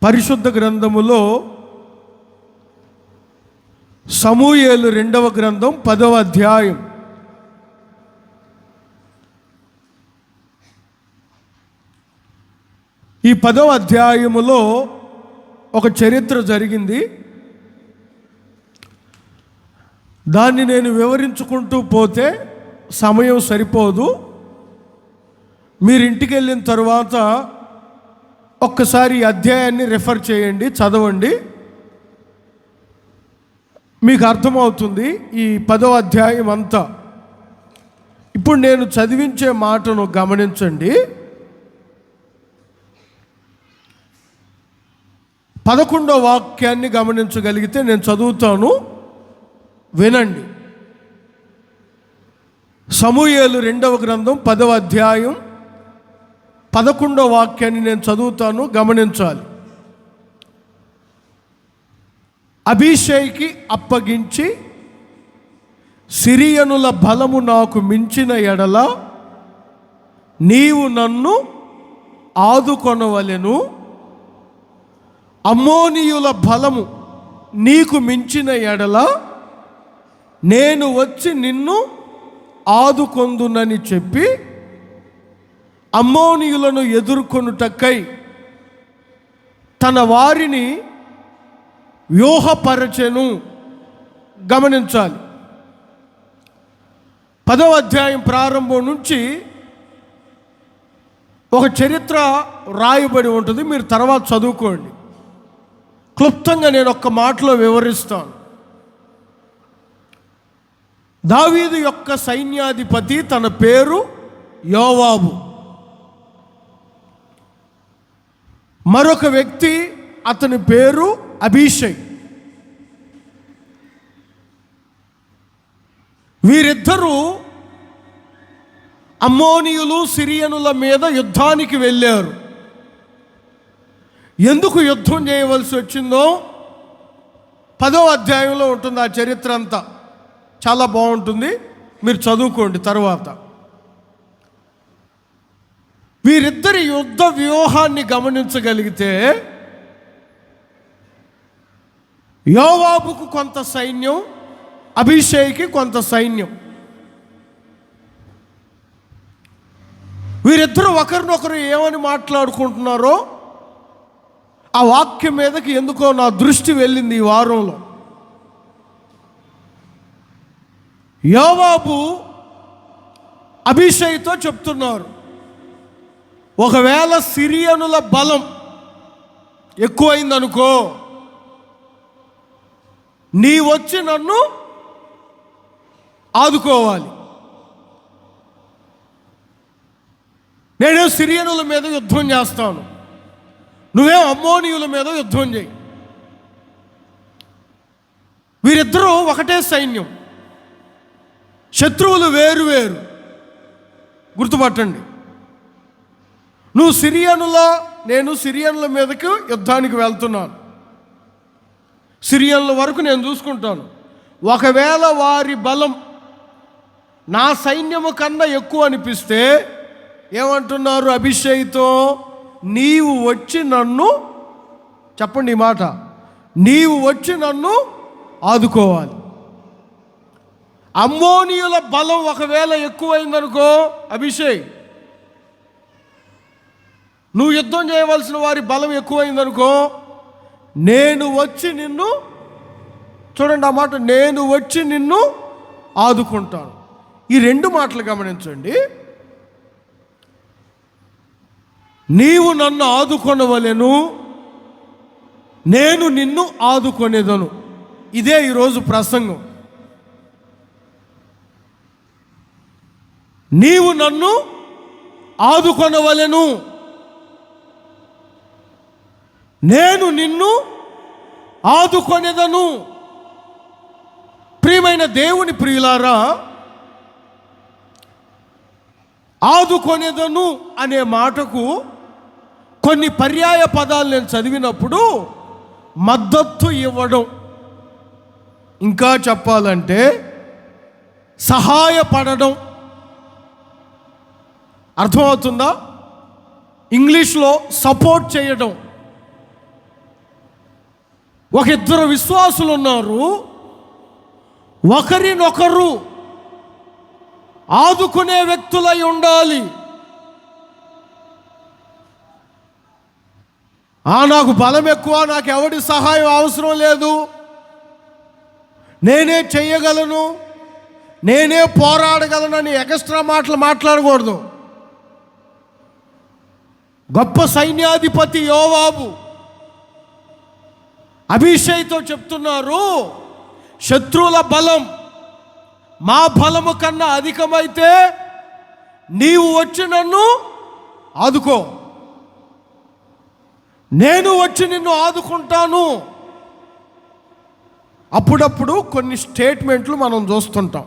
పరిశుద్ధ గ్రంథములో సమూయేలు 2వ గ్రంథం 10వ అధ్యాయం. ఈ 10వ అధ్యాయములో ఒక చరిత్ర జరిగింది. దాన్ని నేను వివరించుకుంటూ పోతే సమయం సరిపోదు. మీరు ఇంటికి వెళ్ళిన తర్వాత ఒక్కసారి ఈ అధ్యాయాన్ని రెఫర్ చేయండి, చదవండి, మీకు అర్థమవుతుంది ఈ 10వ అధ్యాయం అంతా. ఇప్పుడు నేను చదివించే మాటను గమనించండి. 11వ వాక్యాన్ని గమనించగలిగితే నేను చదువుతాను, వినండి. సమూయేలు 2వ గ్రంథం 10వ అధ్యాయం 11వ వాక్యాన్ని నేను చదువుతాను, గమనించాలి. అబీషైకి అప్పగించి, సిరియనుల బలము నాకు మించిన ఎడల నీవు నన్ను ఆదుకొనవలెను, అమ్మోనీయుల బలము నీకు మించిన ఎడల నేను వచ్చి నిన్ను ఆదుకొందునని చెప్పి అమ్మోనీయులను ఎదుర్కొనుటకై తన వారిని వ్యూహపరచెను. గమనించాలి, 10వ అధ్యాయం ప్రారంభం నుంచి ఒక చరిత్ర రాయబడి ఉంటుంది. మీరు తర్వాత చదువుకోండి. క్లుప్తంగా నేను ఒక్క మాటలో వివరిస్తాను. దావీదు యొక్క సైన్యాధిపతి తన పేరు యోవాబు. మరొక వ్యక్తి అతని పేరు అబీషై. వీరిద్దరూ అమ్మోనీయులు సిరియనుల మీద యుద్ధానికి వెళ్ళారు. ఎందుకు యుద్ధం చేయవలసి వచ్చిందో 10వ అధ్యాయంలో ఉంటుంది. ఆ చరిత్ర అంతా చాలా బాగుంటుంది, మీరు చదువుకోండి తర్వాత. వీరిద్దరి యుద్ధ వ్యూహాన్ని గమనించగలిగితే యోవాబుకు కొంత సైన్యం, అబీషైకి కొంత సైన్యం. వీరిద్దరూ ఒకరినొకరు ఏమని మాట్లాడుకుంటున్నారో ఆ వాక్యం మీదకి ఎందుకో నా దృష్టి వెళ్ళింది ఈ వారంలో. యోవాబు అబీషైతో చెప్తున్నారు, ఒకవేళ సిరియనుల బలం ఎక్కువైందనుకో, నీ వచ్చి నన్ను ఆదుకోవాలి. నేనే సిరియనుల మీద యుద్ధం చేస్తాను, నువ్వేం అమ్మోనీయుల మీద యుద్ధం చేయి. వీరిద్దరూ ఒకటే సైన్యం, శత్రువులు వేరు వేరు. గుర్తుపట్టండి, నువ్వు సిరియనుల, నేను సిరియనుల మీదకి యుద్ధానికి వెళ్తున్నాను. సిరియనుల వరకు నేను చూసుకుంటాను. ఒకవేళ వారి బలం నా సైన్యము కన్నా ఎక్కువ అనిపిస్తే ఏమంటున్నారు అబీషైతో, నీవు వచ్చి నన్ను, చెప్పండి ఈ మాట, నీవు వచ్చి నన్ను ఆదుకోవాలి. అమ్మోనీయుల బలం ఒకవేళ ఎక్కువైందనుకో అబీషై, నువ్వు యుద్ధం చేయవలసిన వారి బలం ఎక్కువైందనుకో, నేను వచ్చి నిన్ను, చూడండి ఆ మాట, నేను వచ్చి నిన్ను ఆదుకుంటాను. ఈ 2 మాటలు గమనించండి. నీవు నన్ను ఆదుకొనవలెను, నేను నిన్ను ఆదుకొనేదను. ఇదే ఈరోజు ప్రసంగం. నీవు నన్ను ఆదుకొనవలెను, నేను నిన్ను ఆదుకొనేదను. ప్రియమైన దేవుని ప్రియులారా, ఆదుకొనేదను అనే మాటకు కొన్ని పర్యాయ పదాలు నేను చదివినప్పుడు మద్దతు ఇవ్వడం, ఇంకా చెప్పాలంటే సహాయపడడం, అర్థమవుతుందా? ఇంగ్లీష్లో సపోర్ట్ చేయడం, ఒక ఇద్దరు విశ్వాసులు ఉన్నారు, ఒకరినొకరు ఆదుకునే వ్యక్తులై ఉండాలి. నాకు బలం ఎక్కువ, నాకు ఎవడి సహాయం అవసరం లేదు, నేనే చెయ్యగలను, నేనే పోరాడగలనని ఎక్స్ట్రా మాటలు మాట్లాడకూడదు. గొప్ప సైన్యాధిపతి యోవాబు అభిషేక్తో చెప్తున్నారు, శత్రువుల బలం మా బలము కన్నా అధికమైతే నీవు వచ్చి నన్ను ఆదుకో, నేను వచ్చి నిన్ను ఆదుకుంటాను. అప్పుడప్పుడు కొన్ని స్టేట్మెంట్లు మనం చూస్తుంటాం.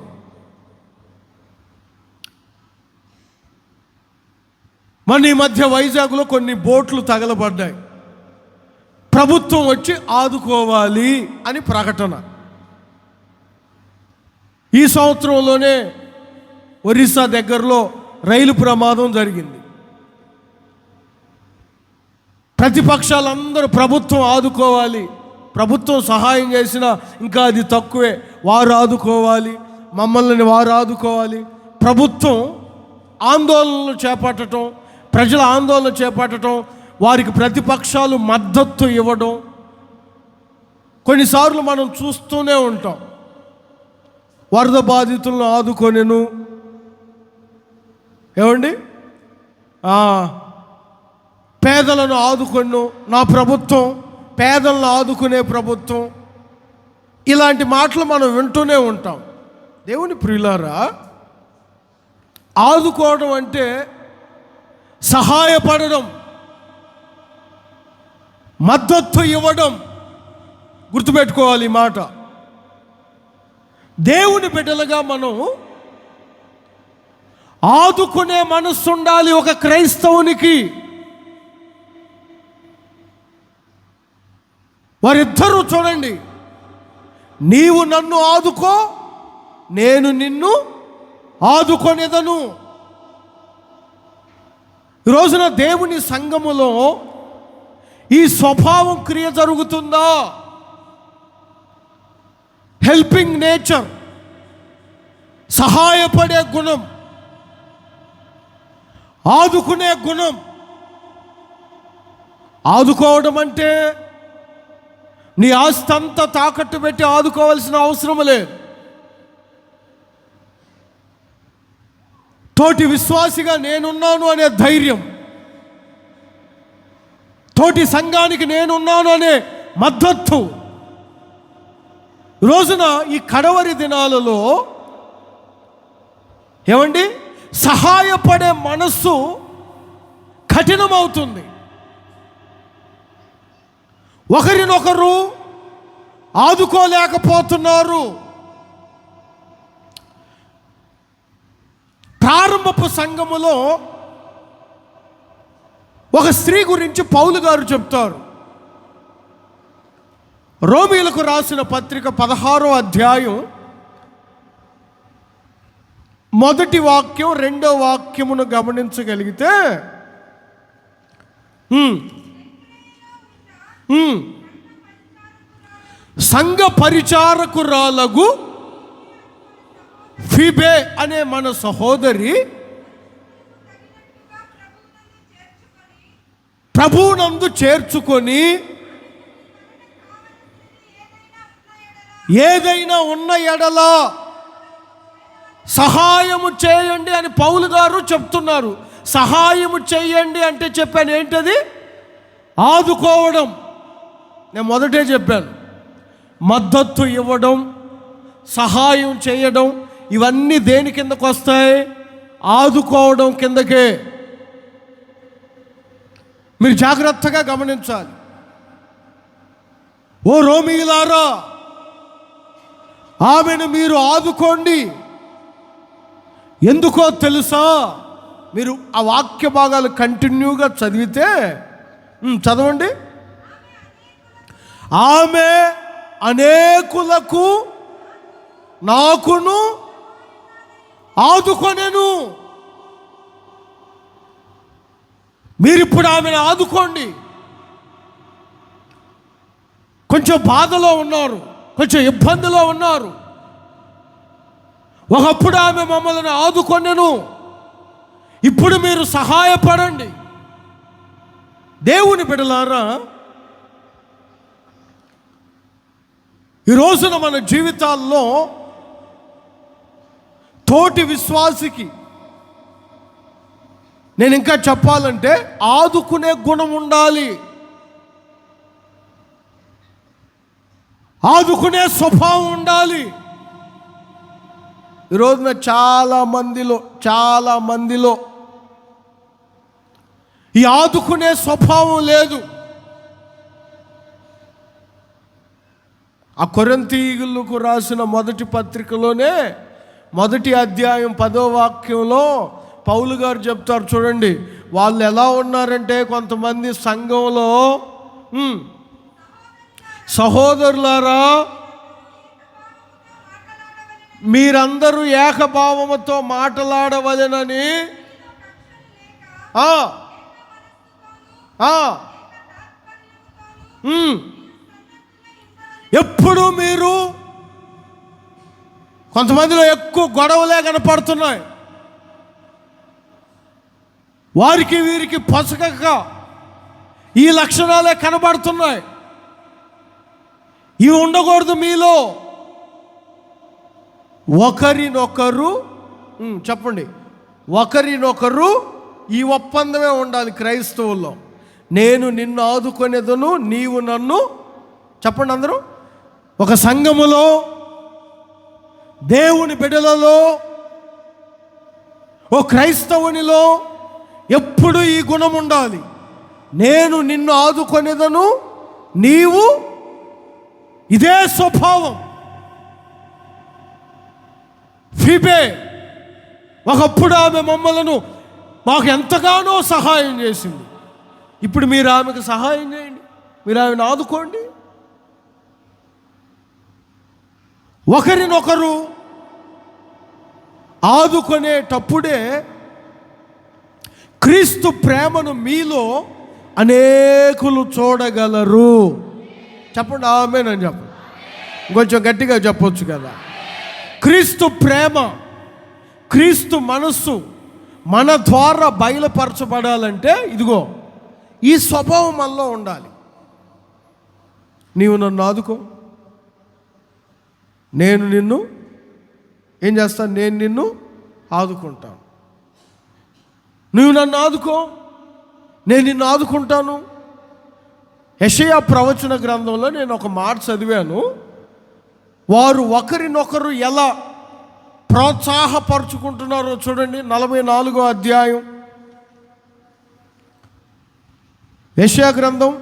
మన ఈ మధ్య వైజాగ్లో కొన్ని బోట్లు తగలబడ్డాయి. ప్రభుత్వం వచ్చి ఆదుకోవాలి అని ప్రకటన. ఈ సంవత్సరంలోనే ఒరిస్సా దగ్గరలో రైలు ప్రమాదం జరిగింది. ప్రతిపక్షాలందరూ ప్రభుత్వం ఆదుకోవాలి, ప్రభుత్వం సహాయం చేసినా ఇంకా అది తక్కువే, వారు ఆదుకోవాలి, మమ్మల్ని వారు ఆదుకోవాలి. ప్రభుత్వం ఆందోళనలు చేపట్టడం, ప్రజల ఆందోళన చేపట్టడం, వారికి ప్రతిపక్షాలు మద్దతు ఇవ్వడం కొన్నిసార్లు మనం చూస్తూనే ఉంటాం. వరద బాధితులను ఆదుకొనెను, ఏమండి, పేదలను ఆదుకొను నా ప్రభుత్వం, పేదలను ఆదుకునే ప్రభుత్వం, ఇలాంటి మాటలు మనం వింటూనే ఉంటాం. దేవుని ప్రియులారా, ఆదుకోవడం అంటే సహాయపడడం, మద్దతు ఇవ్వడం. గుర్తుపెట్టుకోవాలి ఈ మాట. దేవుని బిడ్డలుగా మనం ఆదుకునే మనస్సు ఉండాలి ఒక క్రైస్తవునికి. వారిద్దరూ చూడండి, నీవు నన్ను ఆదుకో, నేను నిన్ను ఆదుకొనేదను. ఈ రోజున దేవుని సంఘములో ఈ స్వభావం క్రియ జరుగుతుందా? హెల్పింగ్ నేచర్, సహాయపడే గుణం, ఆదుకునే గుణం. ఆదుకోవడం అంటే నీ ఆస్తి అంతా తాకట్టు పెట్టి ఆదుకోవాల్సిన అవసరం లేదు. తోటి విశ్వాసిగా నేనున్నాను అనే ధైర్యం, తోటి సంఘానికి నేనున్నాను అనే మద్దతు. రోజున ఈ కడవరి దినాలలో ఏమండి, సహాయపడే మనస్సు కఠినమవుతుంది. ఒకరినొకరు ఆదుకోలేకపోతున్నారు. ప్రారంభపు సంఘములో ఒక స్త్రీ గురించి పౌలు గారు చెప్తారు. రోమీలకు రాసిన పత్రిక 16వ అధ్యాయం 1వ వాక్యం 2వ వాక్యమును గమనించగలిగితే, సంఘ పరిచారకురాలగు ఫిబే అనే మన సహోదరి ప్రభువునందు చేర్చుకొని ఏదైనా ఉన్న ఎడల సహాయము చేయండి అని పౌలు గారు చెప్తున్నారు. సహాయము చేయండి అంటే చెప్పాను ఏంటది? ఆదుకోవడం. నేను మొదటే చెప్పాను, మద్దతు ఇవ్వడం, సహాయం చేయడం, ఇవన్నీ దేని కిందకు వస్తాయి? ఆదుకోవడం కిందకే. మీరు జాగ్రత్తగా గమనించాలి. ఓ రోమీయులారా, ఆమెను మీరు ఆదుకోండి. ఎందుకో తెలుసా? మీరు ఆ వాక్య భాగాలు కంటిన్యూగా చదివితే, చదవండి. ఆమె అనేకులకు నాకును ఆదుకొనెను. మీరిప్పుడు ఆమెను ఆదుకోండి. కొంచెం బాధలో ఉన్నారు, కొంచెం ఇబ్బందిలో ఉన్నారు. ఒకప్పుడు ఆమె మమ్మల్ని ఆదుకొనెను, ఇప్పుడు మీరు సహాయపడండి. దేవుని బిడ్డలారా, ఈ రోజున మన జీవితాల్లో తోటి విశ్వాసికి, నేను ఇంకా చెప్పాలంటే ఆదుకునే గుణం ఉండాలి, ఆదుకునే స్వభావం ఉండాలి. ఈ రోజున చాలా మందిలో ఈ ఆదుకునే స్వభావం లేదు. ఆ కొరింథీయులకు రాసిన మొదటి పత్రికలోనే మొదటి అధ్యాయం 10వ వాక్యంలో పౌలు గారు చెప్తారు చూడండి. వాళ్ళు ఎలా ఉన్నారంటే, కొంతమంది సంఘంలో, సహోదరులారా మీరందరూ ఏకభావముతో మాట్లాడవలెనని ఎప్పుడు మీరు, కొంతమందిలో ఎక్కువ గొడవలే కనపడుతున్నాయి, వారికి వీరికి పొసగక ఈ లక్షణాలే కనబడుతున్నాయి. ఇవి ఉండకూడదు మీలో. ఒకరినొకరు చెప్పండి, ఒకరినొకరు ఈ ఒప్పందమే ఉండాలి క్రైస్తవుల్లో. నేను నిన్ను ఆదుకొనేదను, నీవు నన్ను. చెప్పండి అందరూ. ఒక సంఘములో, దేవుని బిడ్డలలో, ఓ క్రైస్తవునిలో ఎప్పుడు ఈ గుణం ఉండాలి. నేను నిన్ను ఆదుకొనేదను, నీవు. ఇదే స్వభావం. ఫిబే ఒకప్పుడు ఆమె మమ్మలను మాకు ఎంతగానో సహాయం చేసింది. ఇప్పుడు మీరు ఆమెకు సహాయం చేయండి, మీరు ఆమెను ఆదుకోండి. ఒకరినొకరు ఆదుకునేటప్పుడే క్రీస్తు ప్రేమను మీలో అనేకులు చూడగలరు. చెప్పండి ఆమేనని చెప్పండి. కొంచెం గట్టిగా చెప్పొచ్చు కదా. క్రీస్తు ప్రేమ, క్రీస్తు మనస్సు మన ద్వారా బయలుపరచబడాలంటే ఇదిగో ఈ స్వభావం మనలో ఉండాలి. నీవు నన్ను ఆదుకో, నేను నిన్ను ఏం చేస్తాను, నేను నిన్ను ఆదుకుంటాను. నువ్వు నన్ను ఆదుకో, నేను నిన్ను ఆదుకుంటాను. యెషయా ప్రవచన గ్రంథంలో నేను ఒక మాట చదివాను. వారు ఒకరినొకరు ఎలా ప్రోత్సాహపరుచుకుంటున్నారో చూడండి. 44వ అధ్యాయం యెషయా గ్రంథం,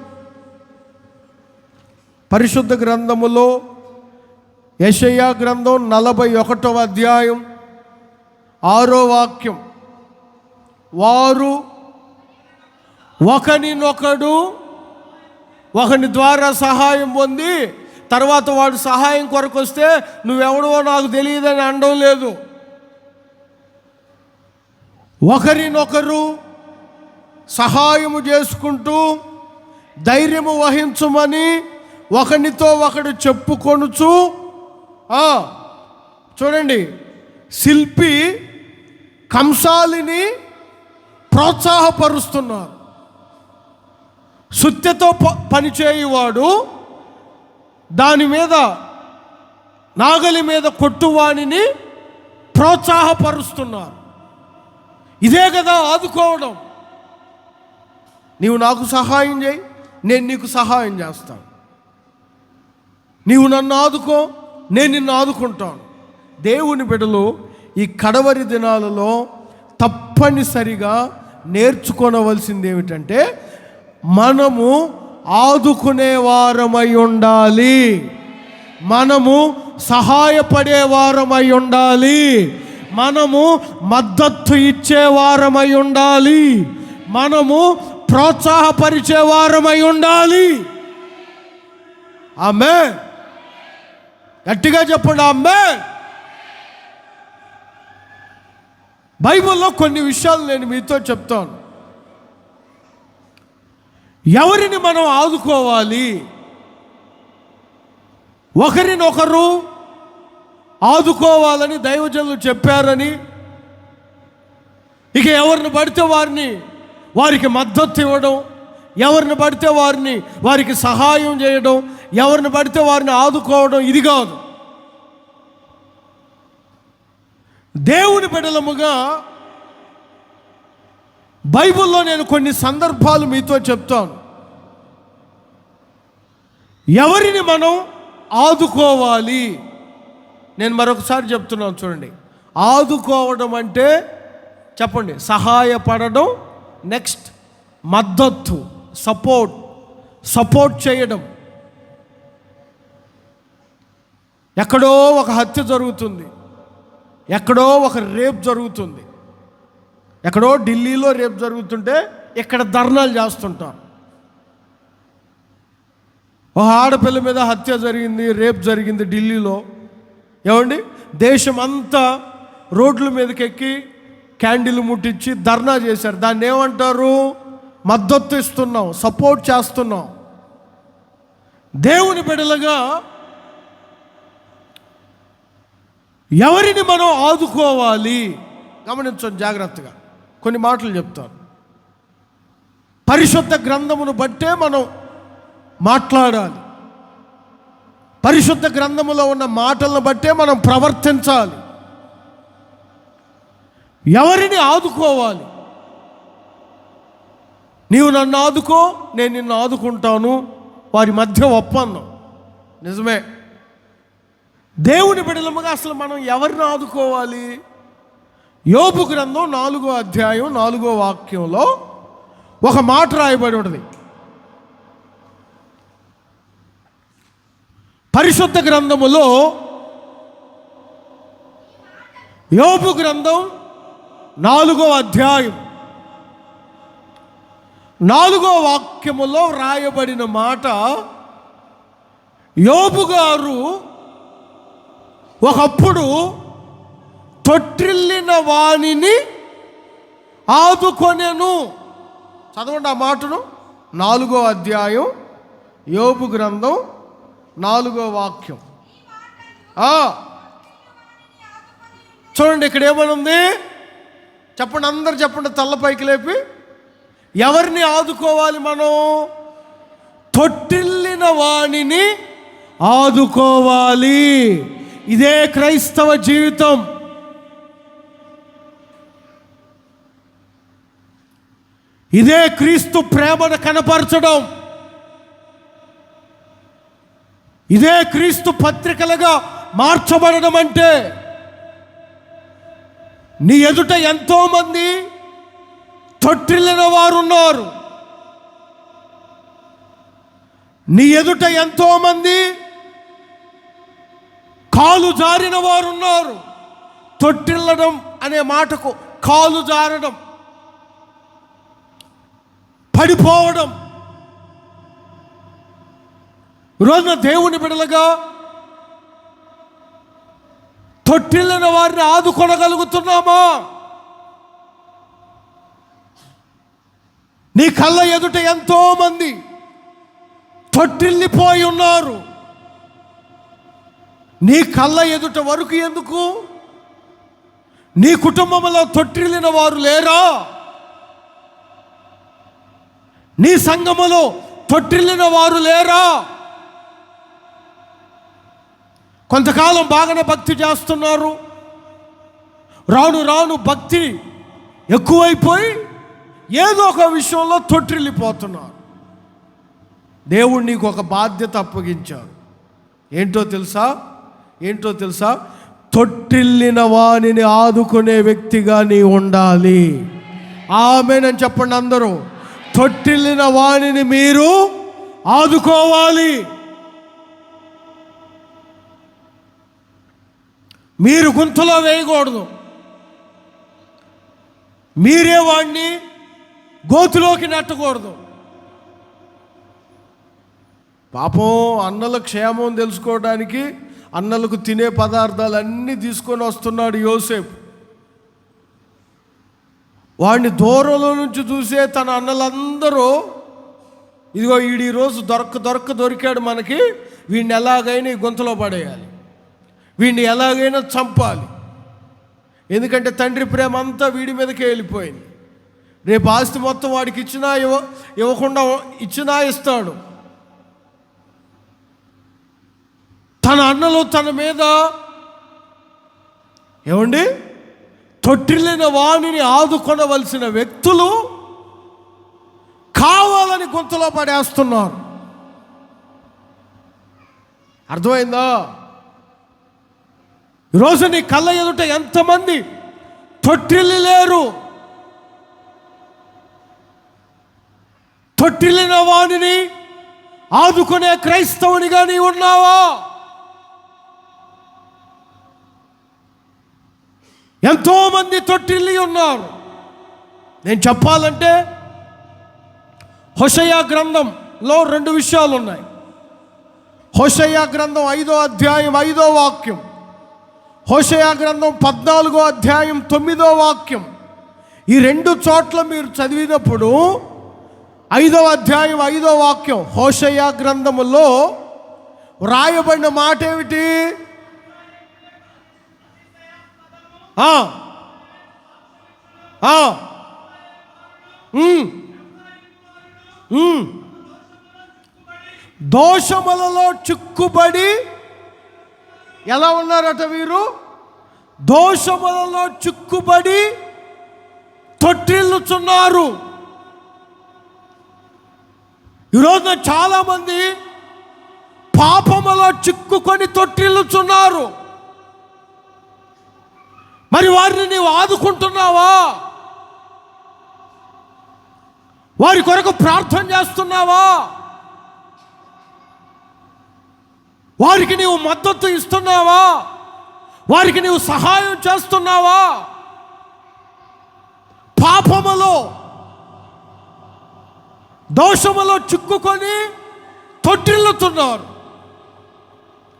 పరిశుద్ధ గ్రంథములో యెషయా గ్రంథం 41వ అధ్యాయం 6వ వాక్యం. వారు ఒకరినొకడు ఒకని ద్వారా సహాయం పొంది తర్వాత వాడు సహాయం కొరకు వస్తే నువ్వెవడవో నాకు తెలియదని అనడం లేదు. ఒకరినొకరు సహాయము చేసుకుంటూ ధైర్యము వహించమని ఒకనితో ఒకడు చెప్పుకొనుచు. చూడండి, శిల్పి కంసాలిని ప్రోత్సాహపరుస్తున్నారు. సుత్తెతో పనిచేయువాడు దాని మీద, నాగలి మీద కొట్టువాణిని ప్రోత్సాహపరుస్తున్నారు. ఇదే కదా ఆదుకోవడం. నీవు నాకు సహాయం చేయి, నేను నీకు సహాయం చేస్తాను. నీవు నన్ను ఆదుకో, నేను నిన్ను ఆదుకుంటాను. దేవుని బిడ్డలు ఈ కడవరి దినాలలో తప్పనిసరిగా నేర్చుకోవలసింది ఏమిటంటే, మనము ఆదుకునే వారమై ఉండాలి, మనము సహాయపడే వారమై ఉండాలి, మనము మద్దతు ఇచ్చే వారమై ఉండాలి, మనము ప్రోత్సాహపరిచే వారమై ఉండాలి. ఆమేన్. గట్టిగా చెప్పండి ఆమేన్. బైబిల్లో కొన్ని విషయాలు నేను మీతో చెప్తాను. ఎవరిని మనం ఆదుకోవాలి, ఒకరినొకరు ఆదుకోవాలని దైవజనులు చెప్పారని ఇక ఎవరిని పడితే వారికి మద్దతు ఇవ్వడం, ఎవరిని పడితే వారికి సహాయం చేయడం, ఎవరిని పడితే వారిని ఆదుకోవడం ఇది కాదు. దేవుని బిడ్డలముగా బైబిల్లో నేను కొన్ని సందర్భాలు మీతో చెప్తాను. ఎవరిని మనం ఆదుకోవాలి, నేను మరొకసారి చెప్తున్నాను చూడండి. ఆదుకోవడం అంటే చెప్పండి, సహాయపడడం, నెక్స్ట్ మద్దతు, సపోర్ట్ చేయడం. ఎక్కడో ఒక హత్య జరుగుతుంది, ఎక్కడో ఒక రేప్ జరుగుతుంది, ఎక్కడో ఢిల్లీలో రేప్ జరుగుతుంటే ఇక్కడ ధర్నాలు చేస్తుంటారు. ఒక ఆడపిల్ల మీద హత్య జరిగింది, రేప్ జరిగింది ఢిల్లీలో. ఏమండి, దేశం అంతా రోడ్ల మీదకి ఎక్కి క్యాండిల్ ముట్టించి ధర్నా చేశారు. దాన్ని ఏమంటారు? మద్దతు ఇస్తున్నాం, సపోర్ట్ చేస్తున్నాం. దేవుని బిడ్డలుగా ఎవరిని మనం ఆదుకోవాలి గమనించండి జాగ్రత్తగా. కొన్ని మాటలు చెప్తాను. పరిశుద్ధ గ్రంథమును బట్టే మనం మాట్లాడాలి. పరిశుద్ధ గ్రంథములో ఉన్న మాటలను బట్టే మనం ప్రవర్తించాలి. ఎవరిని ఆదుకోవాలి? నీవు నన్ను ఆదుకో, నేను నిన్ను ఆదుకుంటాను, వారి మధ్య ఒప్పందం. నిజమే. దేవుని బిడ్డలముగా అసలు మనం ఎవరిని ఆదుకోవాలి? యోబు గ్రంథం 4వ అధ్యాయం 4వ వాక్యంలో ఒక మాట రాయబడి ఉంటుంది. పరిశుద్ధ గ్రంథములో యోబు గ్రంథం 4వ అధ్యాయం 4వ వాక్యములో రాయబడిన మాట, యోబు గారు ఒకప్పుడు తొట్టిల్లిన వానిని ఆదుకొనెను. చదవండి ఆ మాటను. 4వ అధ్యాయం యోబు గ్రంథం 4వ వాక్యం. చూడండి, ఇక్కడ ఏమనుంది చెప్పండి, అందరు చెప్పండి తల్లపైకి లేపి. ఎవరిని ఆదుకోవాలి మనం? తొట్టిల్లిన వానిని ఆదుకోవాలి. ఇదే క్రైస్తవ జీవితం. ఇదే క్రీస్తు ప్రేమను కనపరచడం. ఇదే క్రీస్తు పత్రికలుగా మార్చబడడం. అంటే నీ ఎదుట ఎంతోమంది తొట్టిల్లిన వారు ఉన్నారు. నీ ఎదుట ఎంతోమంది కాలు జారిన వారు ఉన్నారు. తొట్టిల్లడం అనే మాటకు కాలు జారడం, పడిపోవడం. రోజున దేవుని బిడ్డలుగా తొట్టిల్లిన వారిని ఆదుకొనగలుగుతున్నామా? నీ కళ్ళ ఎదుట ఎంతో మంది తొట్టిల్లిపోయి ఉన్నారు. నీ కళ్ళ ఎదుట వరకు ఎందుకు? నీ కుటుంబంలో తొట్టిల్లిన వారు లేరా? నీ సంఘములో తొట్టిల్లిన వారు లేరా? కొంతకాలం బాగానే భక్తి చేస్తున్నారు, రాను రాను భక్తి ఎక్కువైపోయి ఏదో ఒక విషయంలో తొట్టిల్లిపోతున్నారు. దేవుడు నీకు ఒక బాధ్యత అప్పగించాడు. ఏంటో తెలుసా? తొట్టిల్లిన వానిని ఆదుకునే వ్యక్తిగా నీ ఉండాలి. ఆమేనని చెప్పండి అందరూ. తొట్టిల్లిన వానిని మీరు ఆదుకోవాలి. మీరు గుంతలో వేయకూడదు. మీరే వాడిని గోతులోకి నెట్టకూడదు. పాపం అన్నల క్షేమం తెలుసుకోవడానికి అన్నలకు తినే పదార్థాలన్నీ తీసుకొని వస్తున్నాడు యోసేపు. వాడిని దూరంలో నుంచి చూసే తన అన్నలందరూ, ఇదిగో ఈరోజు దొరికాడు మనకి, వీడిని ఎలాగైనా ఈ గుంతలో పడేయాలి, వీడిని ఎలాగైనా చంపాలి. ఎందుకంటే తండ్రి ప్రేమ అంతా వీడి మీదకే వెళ్ళిపోయింది. రేపు ఆస్తి మొత్తం వాడికి ఇచ్చినా ఇవ్వకుండా ఇచ్చినా ఇస్తాడు. తన అన్నలు తన మీద ఏమండి తొట్టిల్లిన వాణిని ఆదుకొనవలసిన వ్యక్తులు కావాలని గుంతలో పడేస్తున్నారు. అర్థమైందా? ఈరోజు నీ కళ్ళ ఎదుట ఎంతమంది తొట్టిల్లి లేరు. తొట్టిల్లిన వాణిని ఆదుకునే క్రైస్తవునిగా నీ ఉన్నావా? ఎంతోమంది తొట్టిల్లి ఉన్నారు. నేను చెప్పాలంటే హోషేయ గ్రంథంలో 2 విషయాలు ఉన్నాయి. హోషేయ గ్రంథం 5వ అధ్యాయం 5వ వాక్యం, హోషేయ గ్రంథం 14వ అధ్యాయం 9వ వాక్యం. ఈ 2 చోట్ల మీరు చదివినప్పుడు 5వ అధ్యాయం 5వ వాక్యం హోషేయ గ్రంథములో వ్రాయబడిన మాట ఏమిటి? దోషములలో చిక్కుబడి ఎలా ఉన్నారట వీరు? దోషములలో చిక్కుబడి తొట్టిల్లుచున్నారు. ఈరోజున చాలామంది పాపములో చిక్కుకొని తొట్టిల్లుచున్నారు. మరి వారిని నీవు ఆదుకుంటున్నావా? వారి కొరకు ప్రార్థన చేస్తున్నావా? వారికి నీవు మద్దతు ఇస్తున్నావా? వారికి నీవు సహాయం చేస్తున్నావా? పాపములో దోషములో చిక్కుకొని తొట్టిల్లుతున్నారు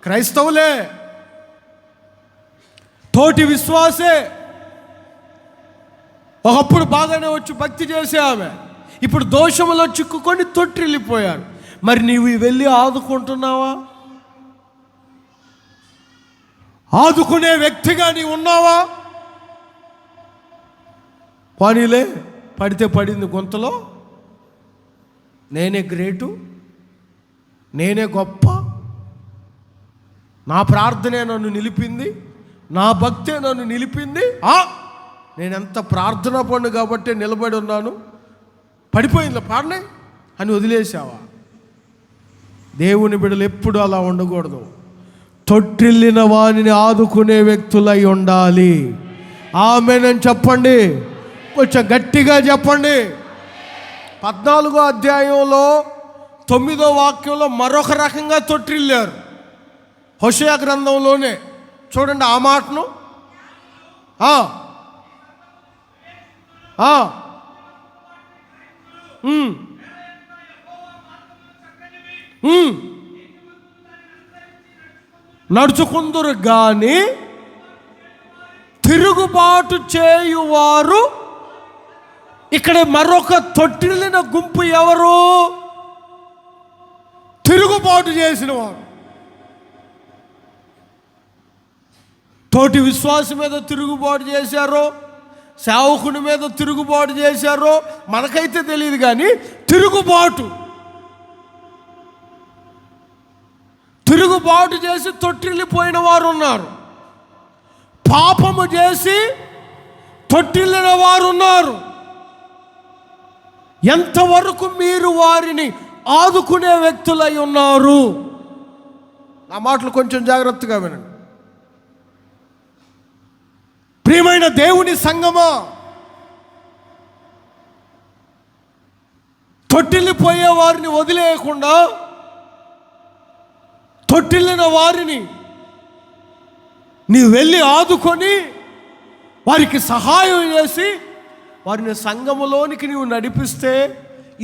క్రైస్తవులే, తోటి విశ్వాసే. ఒకప్పుడు బాగానే వచ్చి భక్తి చేసే ఆమె ఇప్పుడు దోషములో చిక్కుకొని తొట్టిల్లిపోయారు. మరి నీవు వెళ్ళి ఆదుకుంటున్నావా? ఆదుకునే వ్యక్తిగా నీవు ఉన్నావా? పానీలే, పడితే పడింది గుంతలో, నేనే గ్రేటు, నేనే గొప్ప, నా ప్రార్థనే నన్ను నిలిపింది, నా భక్తే నన్ను నిలిపింది, నేనెంత ప్రార్థన పన్ను కాబట్టి నిలబడి ఉన్నాను, పడిపోయింది పాడనే అని వదిలేసావా? దేవుని బిడ్డలు ఎప్పుడు అలా ఉండకూడదు. తొట్టిల్లిన వారిని ఆదుకునే వ్యక్తులై ఉండాలి. ఆమేనని చెప్పండి, కొంచెం గట్టిగా చెప్పండి. 14వ అధ్యాయంలో 9వ వాక్యంలో మరొక రకంగా తొట్టిల్లారు. హోషేయ గ్రంథంలోనే చూడండి ఆ మాటను. నడుచుకుందురు గాని తిరుగుబాటు చేయువారు. ఇక్కడ మరొక తొట్టిల్లిన గుంపు ఎవరు? తిరుగుబాటు చేసిన వారు. తోటి విశ్వాసం మీద తిరుగుబాటు చేశారో, సేవకుని మీద తిరుగుబాటు చేశారో మనకైతే తెలియదు, కానీ తిరుగుబాటు చేసి తొట్టిల్లిపోయిన వారు ఉన్నారు. పాపము చేసి తొట్టిల్లిన వారు ఉన్నారు. ఎంతవరకు మీరు వారిని ఆదుకునే వ్యక్తులై ఉన్నారు? నా మాటలు కొంచెం జాగ్రత్తగా వినండి. ప్రియమైన దేవుని సంగమా, తొట్టిల్లిపోయే వారిని వదిలేయకుండా తొట్టిల్లిన వారిని నీవు వెళ్ళి ఆదుకొని వారికి సహాయం చేసి వారిని సంఘములోనికి నీవు నడిపిస్తే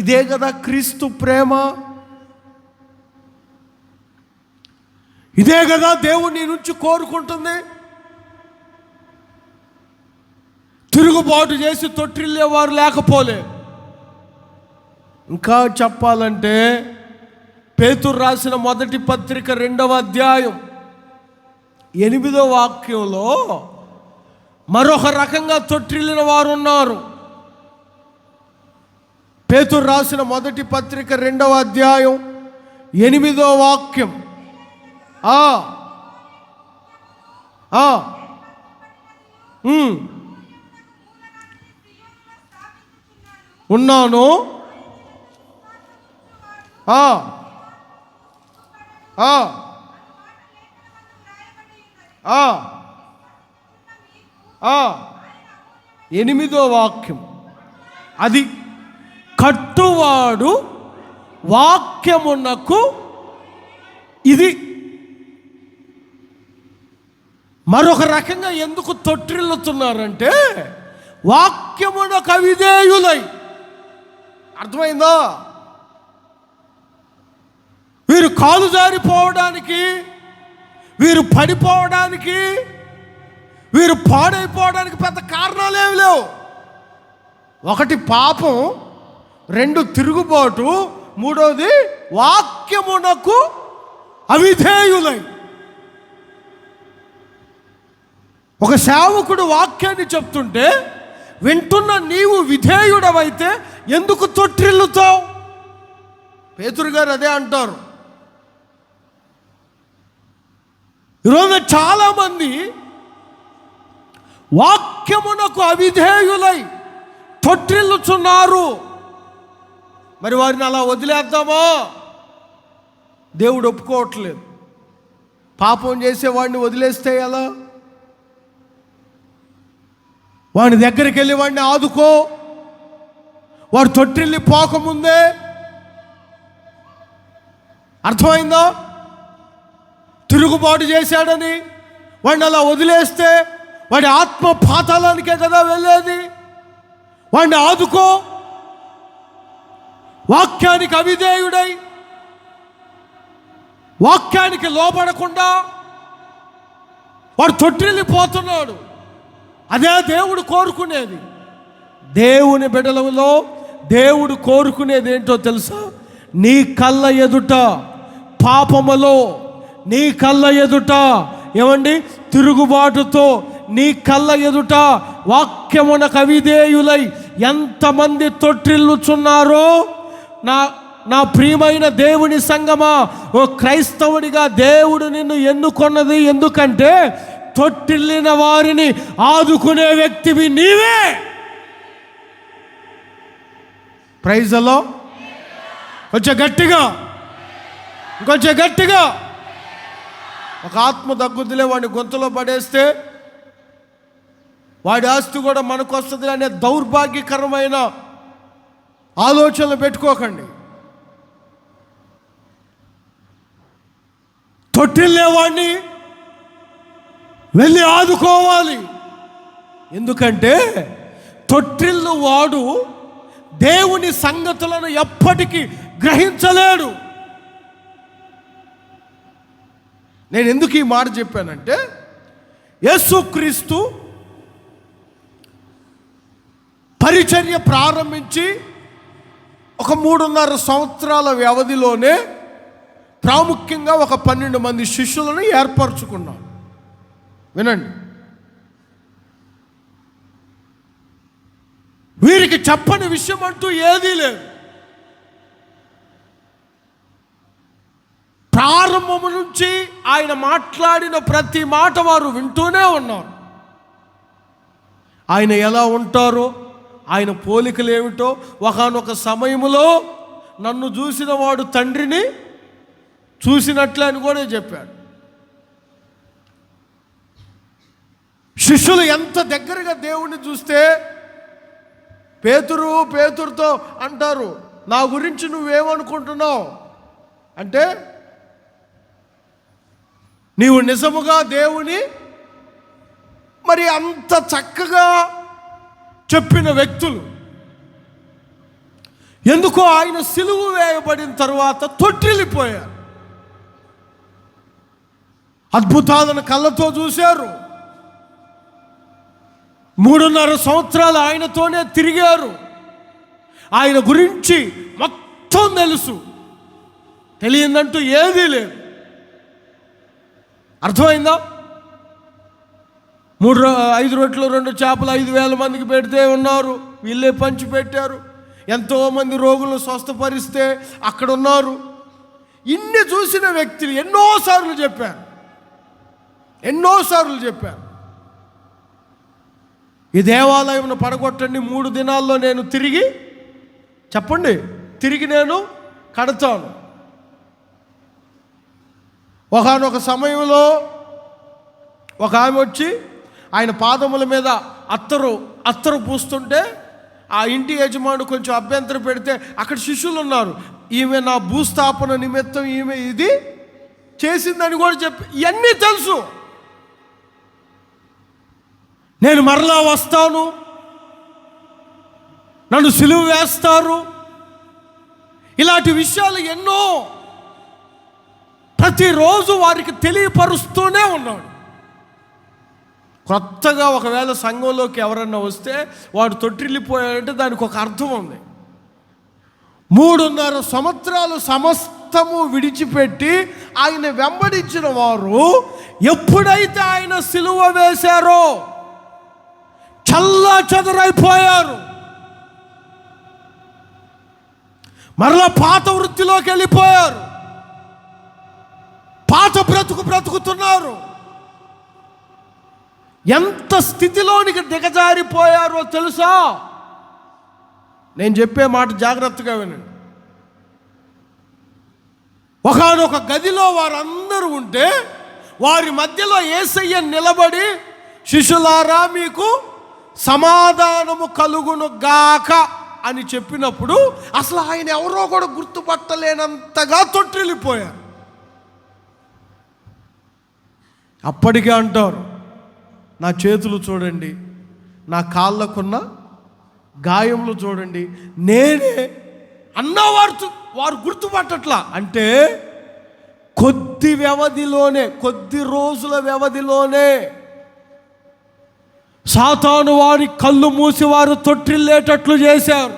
ఇదే కదా క్రీస్తు ప్రేమ. ఇదే కదా దేవుడు నీ నుంచి కోరుకుంటుంది. తిరుగుబాటు చేసి తొట్టిల్లేవారు లేకపోలే. ఇంకా చెప్పాలంటే పేతురు రాసిన మొదటి పత్రిక 2వ అధ్యాయం 8వ వాక్యంలో మరొక రకంగా తొట్టిల్లిన వారు ఉన్నారు. పేతురు రాసిన మొదటి పత్రిక 2వ అధ్యాయం 8వ వాక్యం. ఉన్నాను. ఎనిమిదో వాక్యం. అది కట్టువాడు వాక్యమునకు ఇది. మరొక రకంగా ఎందుకు తొట్టిల్లుతున్నారంటే వాక్యమునకు అవిధేయులై. అర్థమైందా? వీరు కాలు జారిపోవడానికి, వీరు పడిపోవడానికి, వీరు పాడైపోవడానికి పెద్ద కారణాలేమి లేవు. ఒకటి పాపం, 2 తిరుగుబాటు, 3వది వాక్యమునకు అవిధేయులై. ఒక సేవకుడు వాక్యాన్ని చెప్తుంటే వింటున్న నీవు విధేయుడవైతే ఎందుకు తొట్టిల్లుతావు? పేతురు గారు అదే అంటారు. ఈరోజు చాలామంది వాక్యమునకు అవిధేయులై తొట్టిల్లుచున్నారు. మరి వారిని అలా వదిలేద్దామా? దేవుడు ఒప్పుకోవట్లేదు. పాపం చేసేవాడిని వదిలేస్తే ఎలా? వాడి దగ్గరికి వెళ్ళి వాడిని ఆదుకో. వాడు తొట్టిల్లి పోకముందే. అర్థమైందా? తిరుగుబాటు చేశాడని వాడిని అలా వదిలేస్తే వాడి ఆత్మ పాతాళానికే కదా వెళ్ళేది. వాడిని ఆదుకో. వాక్యానికి అవిధేయుడై, వాక్యానికి లోబడకుండా వాడు తొట్టిల్లిపోతున్నాడు. అదే దేవుడు కోరుకునేది. దేవుని బిడ్డలలో దేవుడు కోరుకునేది ఏంటో తెలుసా? నీ కళ్ళ ఎదుట పాపములో, నీ కళ్ళ ఎదుట ఏమండి తిరుగుబాటుతో, నీ కళ్ళ ఎదుట వాక్యమునకు అవిధేయులై ఎంతమంది తొట్టిల్లుచున్నారో నా ప్రియమైన దేవుని సంగమా, ఓ క్రైస్తవుడిగా దేవుడు నిన్ను ఎన్నుకొన్నది ఎందుకంటే తొట్టిల్లిన వారిని ఆదుకునే వ్యక్తివి నీవే. ప్రైజ్లో కొంచెం గట్టిగా, కొంచెం గట్టిగా. ఒక ఆత్మ దగ్గుదిలే వాడిని గొంతులో పడేస్తే వాడి ఆస్తి కూడా మనకు వస్తుంది అనే దౌర్భాగ్యకరమైన ఆలోచనలు పెట్టుకోకండి. తొట్టిల్లేవాడిని వెళ్ళి ఆదుకోవాలి. ఎందుకంటే తొట్టిల్లు వాడు దేవుని సంగతులను ఎప్పటికీ గ్రహించలేడు. నేను ఎందుకు ఈ మాట చెప్పానంటే యేసుక్రీస్తు పరిచర్య ప్రారంభించి ఒక 3.5 సంవత్సరాల వ్యవధిలోనే ప్రాముఖ్యంగా ఒక 12 మంది శిష్యులను ఏర్పరచుకున్నాడు. వినండి, వీరికి చెప్పని విషయం అంటూ ఏదీ లేదు. ప్రారంభము నుంచి ఆయన మాట్లాడిన ప్రతి మాట వారు వింటూనే ఉన్నారు. ఆయన ఎలా ఉంటారో, ఆయన పోలికలు ఏమిటో, ఒకానొక సమయంలో నన్ను చూసిన వాడు తండ్రిని చూసినట్లే అని కూడా చెప్పాడు. శిష్యులు ఎంత దగ్గరగా దేవుణ్ణి చూస్తే పేతురుతో అంటారు, నా గురించి నువ్వేమనుకుంటున్నావు అంటే, నీవు నిజముగా దేవుని మరి అంత చక్కగా చెప్పిన వ్యక్తులు ఎందుకో ఆయన సిలువ వేయబడిన తర్వాత తొట్టిల్లిపోయారు. అద్భుతాలను కళ్ళతో చూశారు. 3.5 సంవత్సరాలు ఆయనతోనే తిరిగారు. ఆయన గురించి మొత్తం తెలుసు. తెలియదంటూ ఏదీ లేదు. అర్థమైందా? 5 రొట్టెలు 2 చేపలు 5,000 మందికి పెడితే ఉన్నారు, వీళ్ళే పంచి పెట్టారు. ఎంతోమంది రోగులను స్వస్థపరిస్తే అక్కడ ఉన్నారు. ఇన్ని చూసిన వ్యక్తులు ఎన్నోసార్లు చెప్పారు, ఈ దేవాలయం పడగొట్టండి, 3 దినాల్లో నేను తిరిగి నేను కడతాను. ఒకానొక సమయంలో ఒక ఆమె వచ్చి ఆయన పాదముల మీద అత్తరు పూస్తుంటే ఆ ఇంటి యజమానుడు కొంచెం అభ్యంతరం పెడితే అక్కడ శిష్యులు ఉన్నారు, ఈమె నా భూస్థాపన నిమిత్తం ఈమె ఇది చేసిందని కూడా చెప్పి, ఇవన్నీ తెలుసు, నేను మరలా వస్తాను, నన్ను సిలువ వేస్తారు, ఇలాంటి విషయాలు ఎన్నో ప్రతిరోజు వారికి తెలియపరుస్తూనే ఉన్నాడు. కొత్తగా ఒకవేళ సంఘంలోకి ఎవరన్నా వస్తే వాడు తొట్టిల్లిపోయాడంటే దానికి ఒక అర్థం ఉంది. 3.5 సంవత్సరాలు సమస్తము విడిచిపెట్టి ఆయన వెంబడించిన వారు ఎప్పుడైతే ఆయన సిలువ వేశారో చల్లాచెదరైపోయారు. మరలా పాత వృత్తిలోకి వెళ్ళిపోయారు, పాత బ్రతుకుతున్నారు. ఎంత స్థితిలోనికి దిగజారిపోయారో తెలుసా? నేను చెప్పే మాట జాగ్రత్తగా వినండి. ఒకానొక గదిలో వారందరూ ఉంటే వారి మధ్యలో యేసయ్య నిలబడి, శిష్యులారా మీకు సమాధానము కలుగును గాక అని చెప్పినప్పుడు అసలు ఆయన ఎవరో కూడా గుర్తుపట్టలేనంతగా తొట్టిల్లిపోయారు. అప్పటికే అంటారు, నా చేతులు చూడండి, నా కాళ్ళకున్న గాయములు చూడండి, నేనే అన్నవారు వారు గుర్తుపట్టట్లా. అంటే కొద్ది రోజుల వ్యవధిలోనే సాతాను వారి కళ్ళు మూసి వారు తొట్టిల్లేటట్లు చేశారు.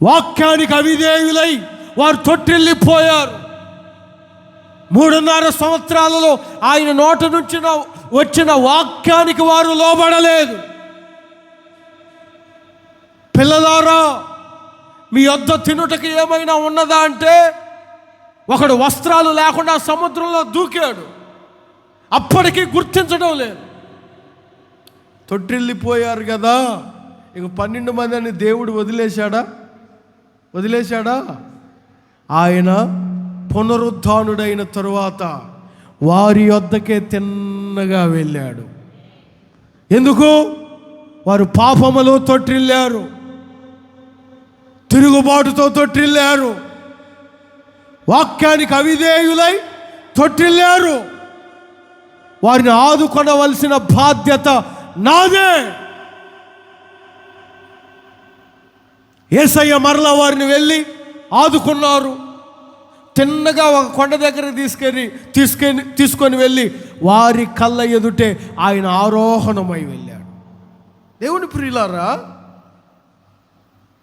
వాక్యానికి అవిధేయులై వారు తొట్టిల్లిపోయారు. 3.5 సంవత్సరాలలో ఆయన నోట నుంచి వచ్చిన వాక్యానికి వారు లోబడలేదు. పిల్లలారా, మీ యొద్ద తినుటకి ఏమైనా ఉన్నదా అంటే ఒకడు వస్త్రాలు లేకుండా సముద్రంలో దూకాడు, అప్పటికీ గుర్తించడం లేదు. తొట్టిల్లిపోయారు కదా, ఇక 12 మందిని దేవుడు వదిలేశాడా? ఆయన పునరుద్ధానుడైన తరువాత వారి యొద్దకే తిన్నగా వెళ్ళాడు. ఎందుకు? వారు పాపములో తొట్టిల్లారు, తిరుగుబాటుతో తొట్టిల్లారు, వాక్యానికి అవిధేయులై తొట్టిల్లారు. వారిని ఆదుకొనవలసిన బాధ్యత నాదే. యేసయ్య మరలా వారిని వెళ్ళి ఆదుకున్నారు. తిన్నగా ఒక కొండ దగ్గర తీసుకొని వెళ్ళి వారి కళ్ళ ఎదుటే ఆయన ఆరోహణమై వెళ్ళాడు. దేవుని ప్రియులారా,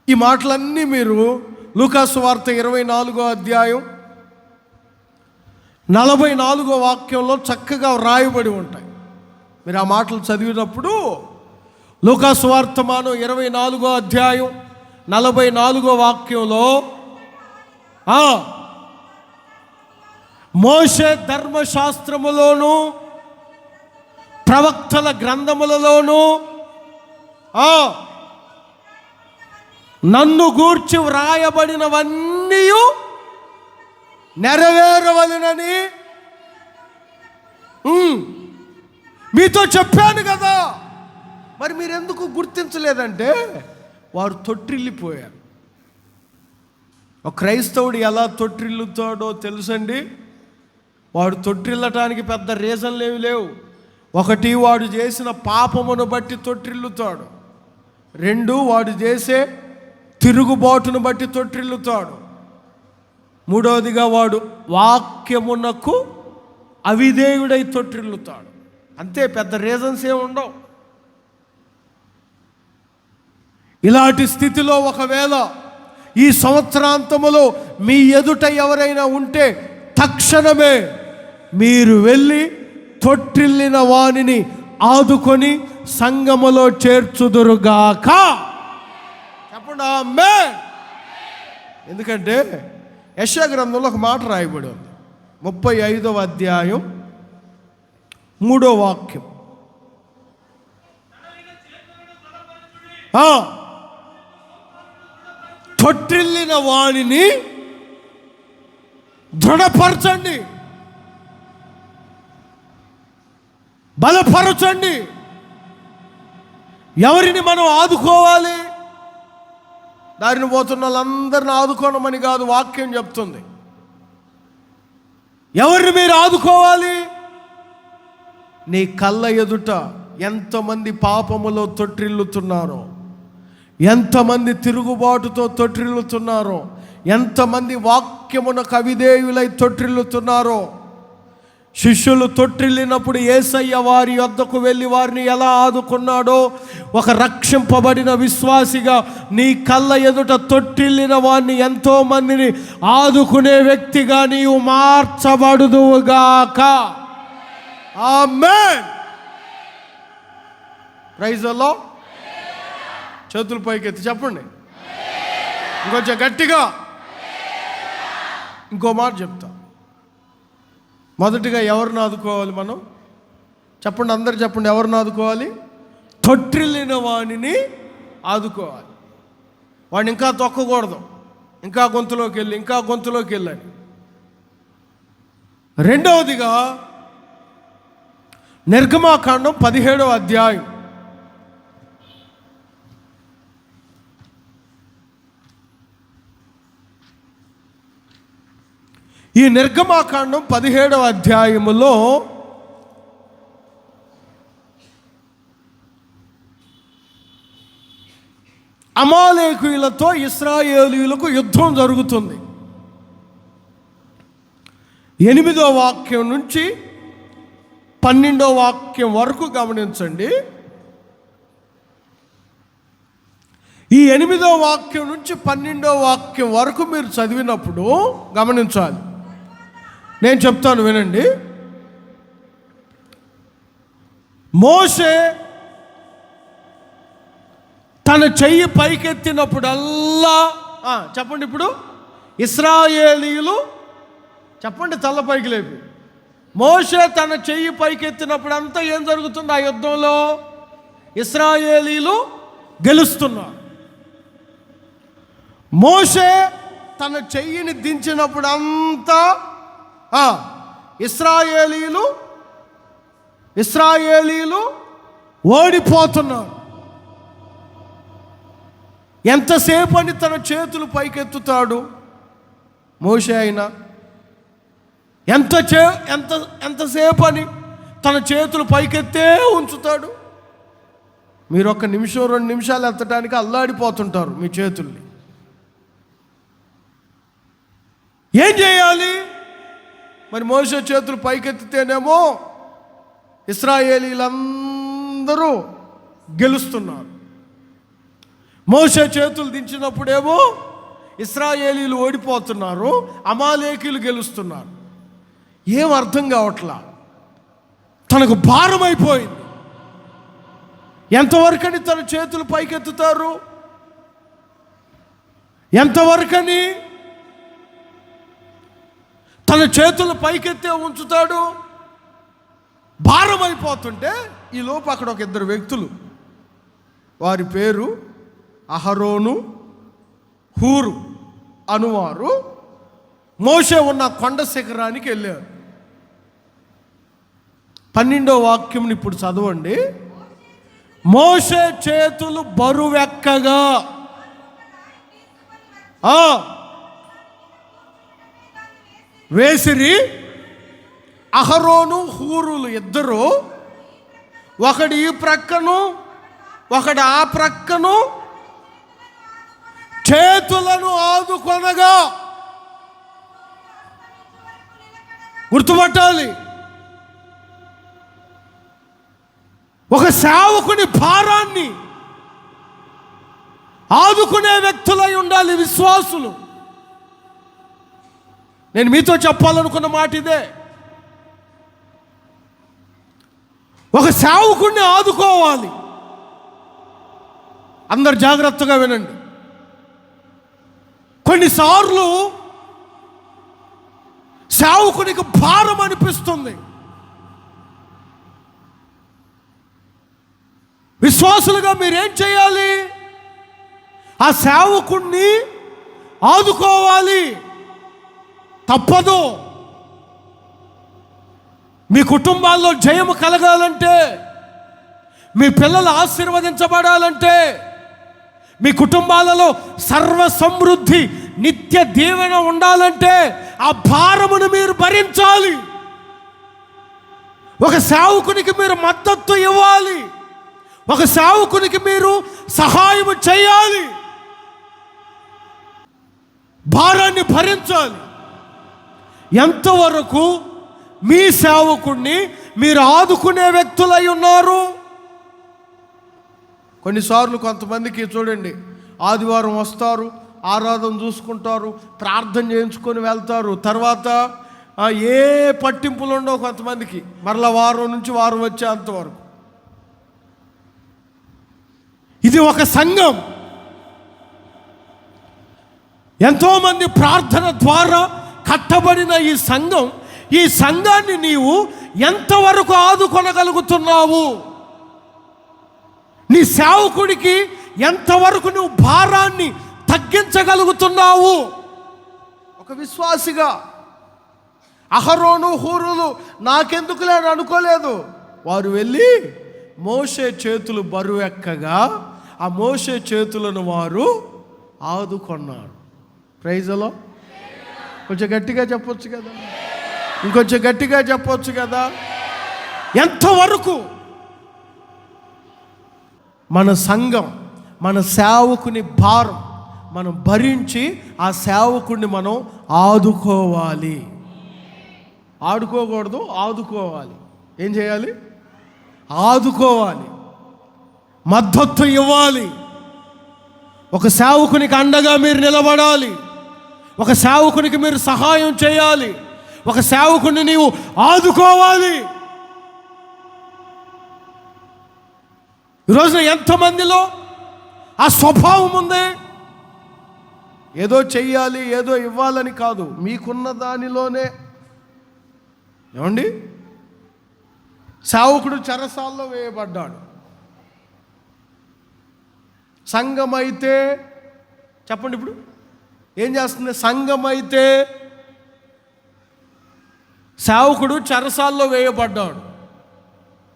ఈ మాటలన్నీ మీరు లూకాసు వార్త 24వ అధ్యాయం 44వ వాక్యంలో చక్కగా వ్రాయబడి ఉంటాయి. మీరు ఆ మాటలు చదివినప్పుడు లూకాసు వార్త 24వ అధ్యాయం 44వ వాక్యంలో మోషే ధర్మశాస్త్రములోను ప్రవక్తల గ్రంథములలోను నన్ను గూర్చి వ్రాయబడినవన్నీ నెరవేరవలెనని మీతో చెప్పాను కదా. మరి మీరెందుకు గుర్తించలేదంటే వారు తొట్టిల్లిపోయారు. ఒక క్రైస్తవుడు ఎలా తొట్టిల్లుతాడో తెలుసండి. వాడు తొట్టిల్లటానికి పెద్ద రీజన్లు ఏమి లేవు. 1, వాడు చేసిన పాపమును బట్టి తొట్టిల్లుతాడు. 2, వాడు చేసే తిరుగుబాటును బట్టి తొట్టిల్లుతాడు. 3వదిగా వాడు వాక్యమునకు అవిధేయుడై తొట్టిల్లుతాడు. అంతే, పెద్ద రీజన్స్ ఏమి ఉండవు. ఇలాంటి స్థితిలో ఒకవేళ ఈ సంవత్సరాంతములో మీ ఎదుట ఎవరైనా ఉంటే తక్షణమే మీరు వెళ్ళి తొట్టిల్లిన వానిని ఆదుకొని సంఘములో చేర్చుదురుగాక. చెప్పండి ఆమేన్. ఎందుకంటే యెషయా గ్రంథంలో ఒక మాట రాయబడి ఉంది, 35వ అధ్యాయం 3వ వాక్యం. తొట్టిల్లిన వాణిని దృఢపరచండి, బలపరచండి. ఎవరిని మనం ఆదుకోవాలి? దారిని పోతున్న వాళ్ళందరిని ఆదుకోనమని కాదు వాక్యం చెప్తుంది. ఎవరిని మీరు ఆదుకోవాలి? నీ కళ్ళ ఎదుట ఎంతమంది పాపములో తొట్టిల్లుతున్నారో, ఎంతమంది తిరుగుబాటుతో తొట్టిల్లుతున్నారో, ఎంతమంది వాక్యమునకు అవిధేయులై తొట్టిల్లుతున్నారో. శిష్యులు తొట్టిల్లినప్పుడు యేసయ్య వారి వద్దకు వెళ్ళి వారిని ఎలా ఆదుకున్నాడో, ఒక రక్షింపబడిన విశ్వాసిగా నీ కళ్ళ ఎదుట తొట్టిల్లిన వారిని, ఎంతో మందిని ఆదుకునే వ్యక్తిగా నీవు మార్చబడుదువుగాక. ఆమేన్. Praise the lord. చేతులు పైకెత్తి చెప్పండి ఇంకొంచెం గట్టిగా. ఇంకో మాట చెప్తా. మొదటిగా ఎవరిని ఆదుకోవాలి మనం? చెప్పండి, అందరు చెప్పండి. ఎవరిని ఆదుకోవాలి? తొట్టిల్లిన వాణిని ఆదుకోవాలి. వాడిని ఇంకా తొక్కకూడదు, ఇంకా గొంతులోకి వెళ్ళని. రెండవదిగా నిర్గమాకాండం 17వ అధ్యాయం. ఈ నిర్గమాకాండం 17వ అధ్యాయములో అమాలేకీయులతో ఇశ్రాయేలీయులకు యుద్ధం జరుగుతుంది. 8వ వాక్యం నుంచి 12వ వాక్యం వరకు గమనించండి. ఈ 8వ వాక్యం నుంచి 12వ వాక్యం వరకు మీరు చదివినప్పుడు గమనించాలి. నేను చెప్తాను, వినండి. మోషే తన చెయ్యి పైకెత్తినప్పుడల్లా, చెప్పండి ఇప్పుడు, ఇశ్రాయేలీయులు, చెప్పండి తల పైకి లేపి. మోషే తన చెయ్యి పైకెత్తినప్పుడు అంతా ఏం జరుగుతుంది? ఆ యుద్ధంలో ఇశ్రాయేలీయులు గెలుస్తున్నారు. మోషే తన చెయ్యిని దించినప్పుడు అంతా ఇశ్రాయేలీయులు ఓడిపోతున్నారు. ఎంతసేపు అని తన చేతులు పైకెత్తుతాడు మోషే అయినా? ఎంతసేపు అని తన చేతులు పైకెత్తే ఉంచుతాడు? మీరు 1 నిమిషం 2 నిమిషాలు ఎత్తడానికి అల్లాడిపోతుంటారు మీ చేతుల్ని. ఏం చేయాలి మరి? మోషే చేతులు పైకెత్తితేనేమో ఇశ్రాయేలీలందరూ గెలుస్తున్నారు. మోషే చేతులు దించినప్పుడేమో ఇశ్రాయేలీలు ఓడిపోతున్నారు, అమాలేకీయులు గెలుస్తున్నారు. ఏం అర్థం కావట్లా. తనకు భారం అయిపోయింది. ఎంతవరకని తన చేతులు పైకెత్తుతారు? ఎంతవరకని తన చేతులు పైకెత్తే ఉంచుతాడు? భారం అయిపోతుంటే ఈలోపు అక్కడ ఒక 2 వ్యక్తులు, వారి పేరు అహరోను, హూరు అనువారు, మోషే ఉన్న కొండ శిఖరానికి వెళ్ళారు. 12వ వాక్యంని ఇప్పుడు చదవండి. మోషే చేతులు బరువెక్కగా వేసిరి. అహరోను హూరులు ఇద్దరు, ఒకడు ఈ ప్రక్కను ఒకడు ఆ ప్రక్కను చేతులను ఆదుకొనగా. గుర్తుపట్టాలి, ఒక సేవకుని భారాన్ని ఆదుకునే వ్యక్తులై ఉండాలి విశ్వాసులు. నేను మీతో చెప్పాలనుకున్న మాట ఇదే. ఒక సేవకుడిని ఆదుకోవాలి. అందరు జాగ్రత్తగా వినండి. కొన్నిసార్లు సేవకునికి భారం అనిపిస్తుంది. విశ్వాసులుగా మీరేం చేయాలి? ఆ సేవకుణ్ణి ఆదుకోవాలి. తప్పదు. మీ కుటుంబాల్లో జయము కలగాలంటే, మీ పిల్లలు ఆశీర్వదించబడాలంటే, మీ కుటుంబాలలో సర్వ సమృద్ధి నిత్య దీవెన ఉండాలంటే ఆ భారమును మీరు భరించాలి. ఒక సేవకునికి మీరు మద్దతు ఇవ్వాలి. ఒక సేవకునికి మీరు సహాయం చేయాలి. భారాన్ని భరించాలి. ఎంతవరకు మీ సేవకుడిని మీరు ఆదుకునే వ్యక్తులై ఉన్నారు? కొన్నిసార్లు కొంతమందికి చూడండి, ఆదివారం వస్తారు, ఆరాధన చూసుకుంటారు, ప్రార్థన చేయించుకొని వెళ్తారు. తర్వాత ఏ పట్టింపులు ఉండవు కొంతమందికి. మరలా వారం నుంచి వారం వచ్చే అంతవరకు. ఇది ఒక సంఘం. ఎంతోమంది ప్రార్థన ద్వారా కట్టబడిన ఈ సంఘాన్ని నీవు ఎంతవరకు ఆదుకొనగలుగుతున్నావు? నీ సేవకుడికి ఎంతవరకు నువ్వు భారాన్ని తగ్గించగలుగుతున్నావు? ఒక విశ్వాసిగా అహరోను హూరులు నాకెందుకులే అని అనుకోలేదు. వారు వెళ్ళి మోషే చేతులు బరువెక్కగా ఆ మోషే చేతులను వారు ఆదుకున్నారు. ప్రైజ్లో కొంచెం గట్టిగా చెప్పొచ్చు కదా, ఇంకొంచెం గట్టిగా చెప్పొచ్చు కదా. ఎంతవరకు మన సంఘం, మన సేవకుని భారం మనం భరించి ఆ సేవకుడిని మనం ఆదుకోవాలి. ఆడుకోకూడదు, ఆదుకోవాలి. ఏం చేయాలి? ఆదుకోవాలి, మద్దతు ఇవ్వాలి. ఒక సేవకునికి అండగా మీరు నిలబడాలి. ఒక సేవకునికి మీరు సహాయం చేయాలి. ఒక సేవకుని నీవు ఆదుకోవాలి. ఈరోజున ఎంతమందిలో ఆ స్వభావం ఉంది? ఏదో చెయ్యాలి, ఏదో ఇవ్వాలని కాదు, మీకున్న దానిలోనే. ఏమండి, సేవకుడు చెరసాల్లో వేయబడ్డాడు. సంఘమైతే చెప్పండి, ఇప్పుడు ఏం చేస్తుంది? సంఘమైతే సేవకుడు చెరసాల్లో వేయబడ్డాడు.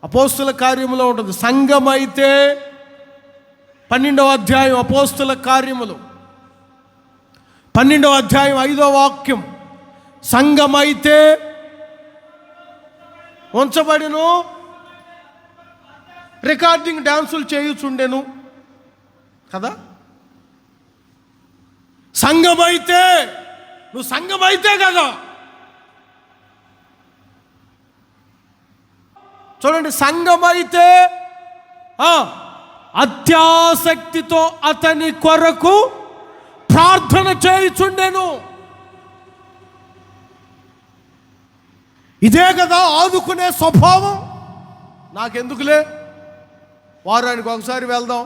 అపోస్తుల కార్యములో ఉంటుంది. సంఘమైతే 12వ అధ్యాయం అపోస్తుల కార్యములు 12వ అధ్యాయం 5వ వాక్యం. సంఘమైతే ఉంచబడిను, రికార్డింగ్ డాన్సులు చేయుచుండెను కదా. సంఘమైతే, నువ్వు సంఘమైతే కదా. చూడండి, సంఘమైతే అత్యాసక్తితో అతని కొరకు ప్రార్థన చేయుచుండెను. ఇదే కదా ఆదుకునే స్వభావం. నాకెందుకులే, వారానికి ఒకసారి వెళ్దాం,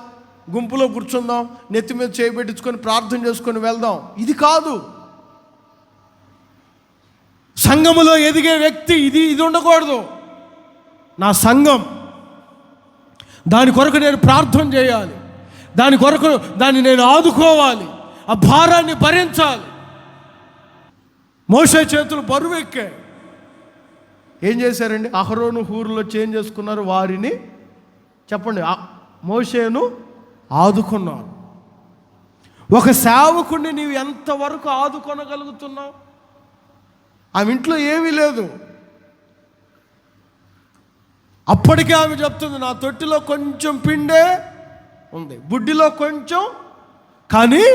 గుంపులో కూర్చుందాం, నెత్తి మీద చేయబెట్టించుకొని ప్రార్థన చేసుకొని వెళ్దాం. ఇది కాదు. సంఘములో ఎదిగే వ్యక్తి ఇది ఉండకూడదు. నా సంఘం, దాని కొరకు నేను ప్రార్థన చేయాలి, దాని కొరకు దాన్ని నేను ఆదుకోవాలి, ఆ భారాన్ని భరించాలి. మోషే చేతులు బరువెక్కాయి. ఏం చేశారండి? అహరోను హూరులో చేంజ్ చేసుకున్నారు. వారిని చెప్పండి, మోషేను ఆదుకున్నారు. ఒక సేవకుడిని నీవు ఎంతవరకు ఆదుకొనగలుగుతున్నావు? ఆమె ఇంట్లో ఏమీ లేదు. అప్పటికే ఆమె చెప్తుంది, నా తొట్టిలో కొంచెం పిండే ఉంది, బుడ్డిలో కొంచెం. కానీ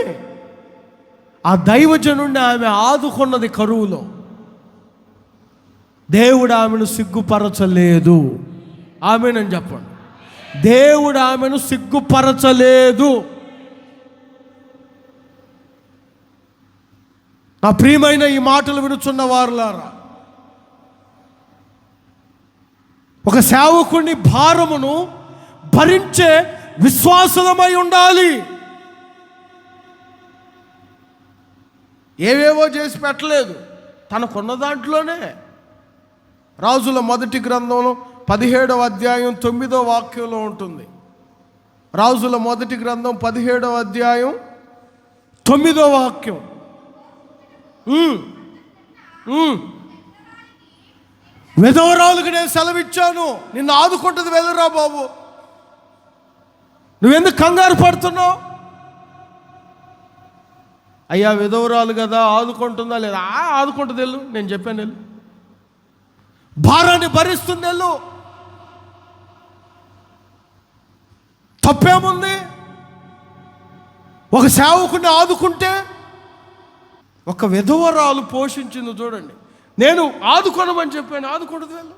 ఆ దైవజనుడిని ఆమె ఆదుకున్నది కరువులో. దేవుడు ఆమెను సిగ్గుపరచలేదు. ఆమెనని చెప్పండి. దేవుడు ఆమెను సిగ్గుపరచలేదు. నా ప్రియమైన ఈ మాటలు వినుచున్న వారులారా, ఒక సేవకుని భారమును భరించే విశ్వాసమై ఉండాలి. ఏవేవో చేసి పెట్టలేదు, తనకున్న దాంట్లోనే. రాజుల మొదటి గ్రంథంలో 17వ అధ్యాయం 9వ వాక్యంలో ఉంటుంది. రాజుల మొదటి గ్రంథం 17వ అధ్యాయం 9వ వాక్యం. విధవరాలకు నేను సెలవిచ్చాను, నిన్ను ఆదుకుంటుంది, వెళ్ళరా బాబు, నువ్వెందుకు కంగారు పడుతున్నావు? అయ్యా విధవరాలు కదా, ఆదుకుంటుందా లేదా? ఆదుకుంటుంది, వెళ్ళు, నేను చెప్పాను, వెళ్ళు. భారాన్ని భరిస్తుంది, వెళ్ళు, తప్పేముంది? ఒక సేవకుని ఆదుకుంటే, ఒక విధవరాలు పోషించింది చూడండి. నేను ఆదుకోనమని చెప్పాను, ఆదుకుంటుంది, వెళ్ళు.